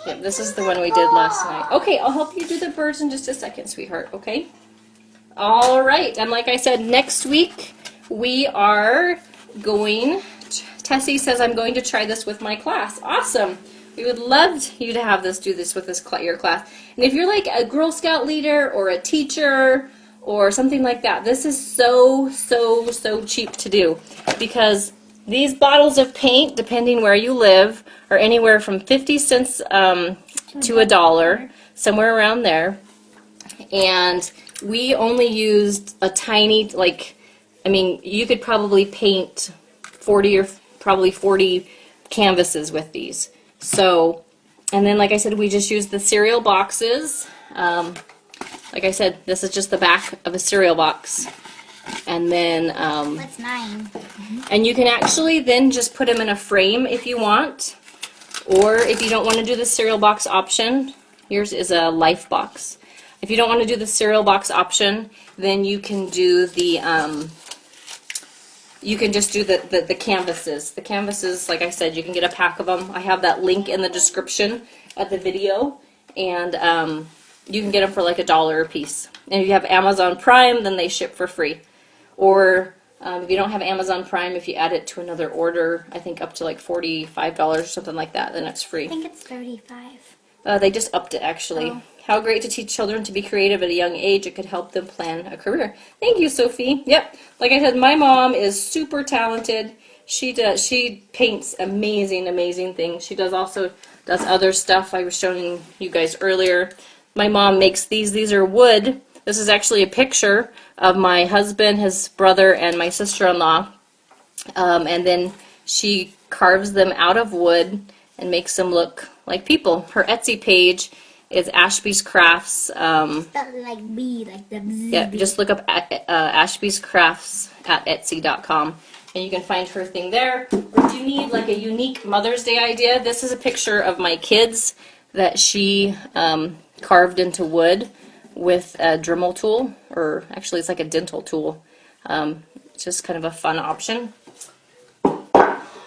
A: Yep, this is the one we did last night. Okay, I'll help you do the birds in just a second, sweetheart, okay? All right, and like I said, next week we are going to Tessie says, I'm going to try this with my class. Awesome. We would love you to have this, do this with your class. And if you're like a Girl Scout leader or a teacher or something like that, this is so cheap to do, because these bottles of paint, depending where you live, are anywhere from 50 cents to $1, somewhere around there. And we only used a tiny, you could probably paint 40 canvases with these. So, and then like I said, we just used the cereal boxes. Like I said, this is just the back of a cereal box. And then,
B: That's 9.
A: and you can actually then just put them in a frame if you want. Or if you don't want to do the cereal box option, yours is a life box. If you don't want to do the cereal box option, then you can do the, you can just do the canvases. The canvases, like I said, you can get a pack of them. I have that link in the description of the video. And you can get them for like $1 a piece. And if you have Amazon Prime, then they ship for free. Or if you don't have Amazon Prime, if you add it to another order, I think up to like $45 or something like that, then it's free.
B: I think it's 35.
A: They just upped it, actually.
B: Oh.
A: How great to teach children to be creative at a young age. It could help them plan a career. Thank you, Sophie. Yep. Like I said, my mom is super talented. She paints amazing things. She does other stuff I was showing you guys earlier. My mom makes these. These are wood. This is actually a picture of my husband, his brother, and my sister-in-law. And then she carves them out of wood and makes them look like people. Her Etsy page is Ashby's Crafts.
B: Spelled like B, like the Z.
A: Yeah, just look up Ashby's Crafts at Etsy.com. And you can find her thing there. Or if you need like a unique Mother's Day idea, this is a picture of my kids that she carved into wood with a Dremel tool, or actually it's like a dental tool. It's just kind of a fun option.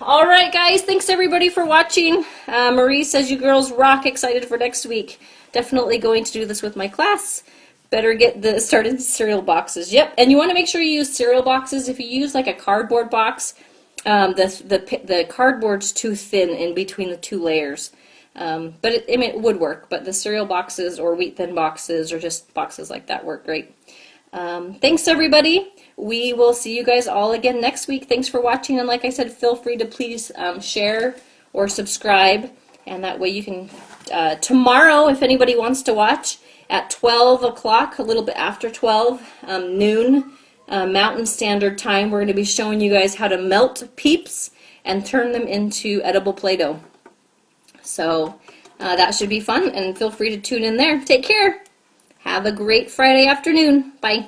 A: All right, guys, thanks everybody for watching. Marie says you girls rock, excited for next week. Definitely going to do this with my class. Better get started cereal boxes. Yep, and you want to make sure you use cereal boxes. If you use like a cardboard box, the cardboard's too thin in between the two layers. But it would work, but the cereal boxes or wheat thin boxes or just boxes like that work great. Thanks everybody. We will see you guys all again next week. Thanks for watching, and like I said, feel free to please share or subscribe, and that way you can, tomorrow if anybody wants to watch, at 12 o'clock, a little bit after 12, noon, Mountain Standard Time, we're going to be showing you guys how to melt Peeps and turn them into edible Play-Doh. So that should be fun, and feel free to tune in there. Take care. Have a great Friday afternoon. Bye.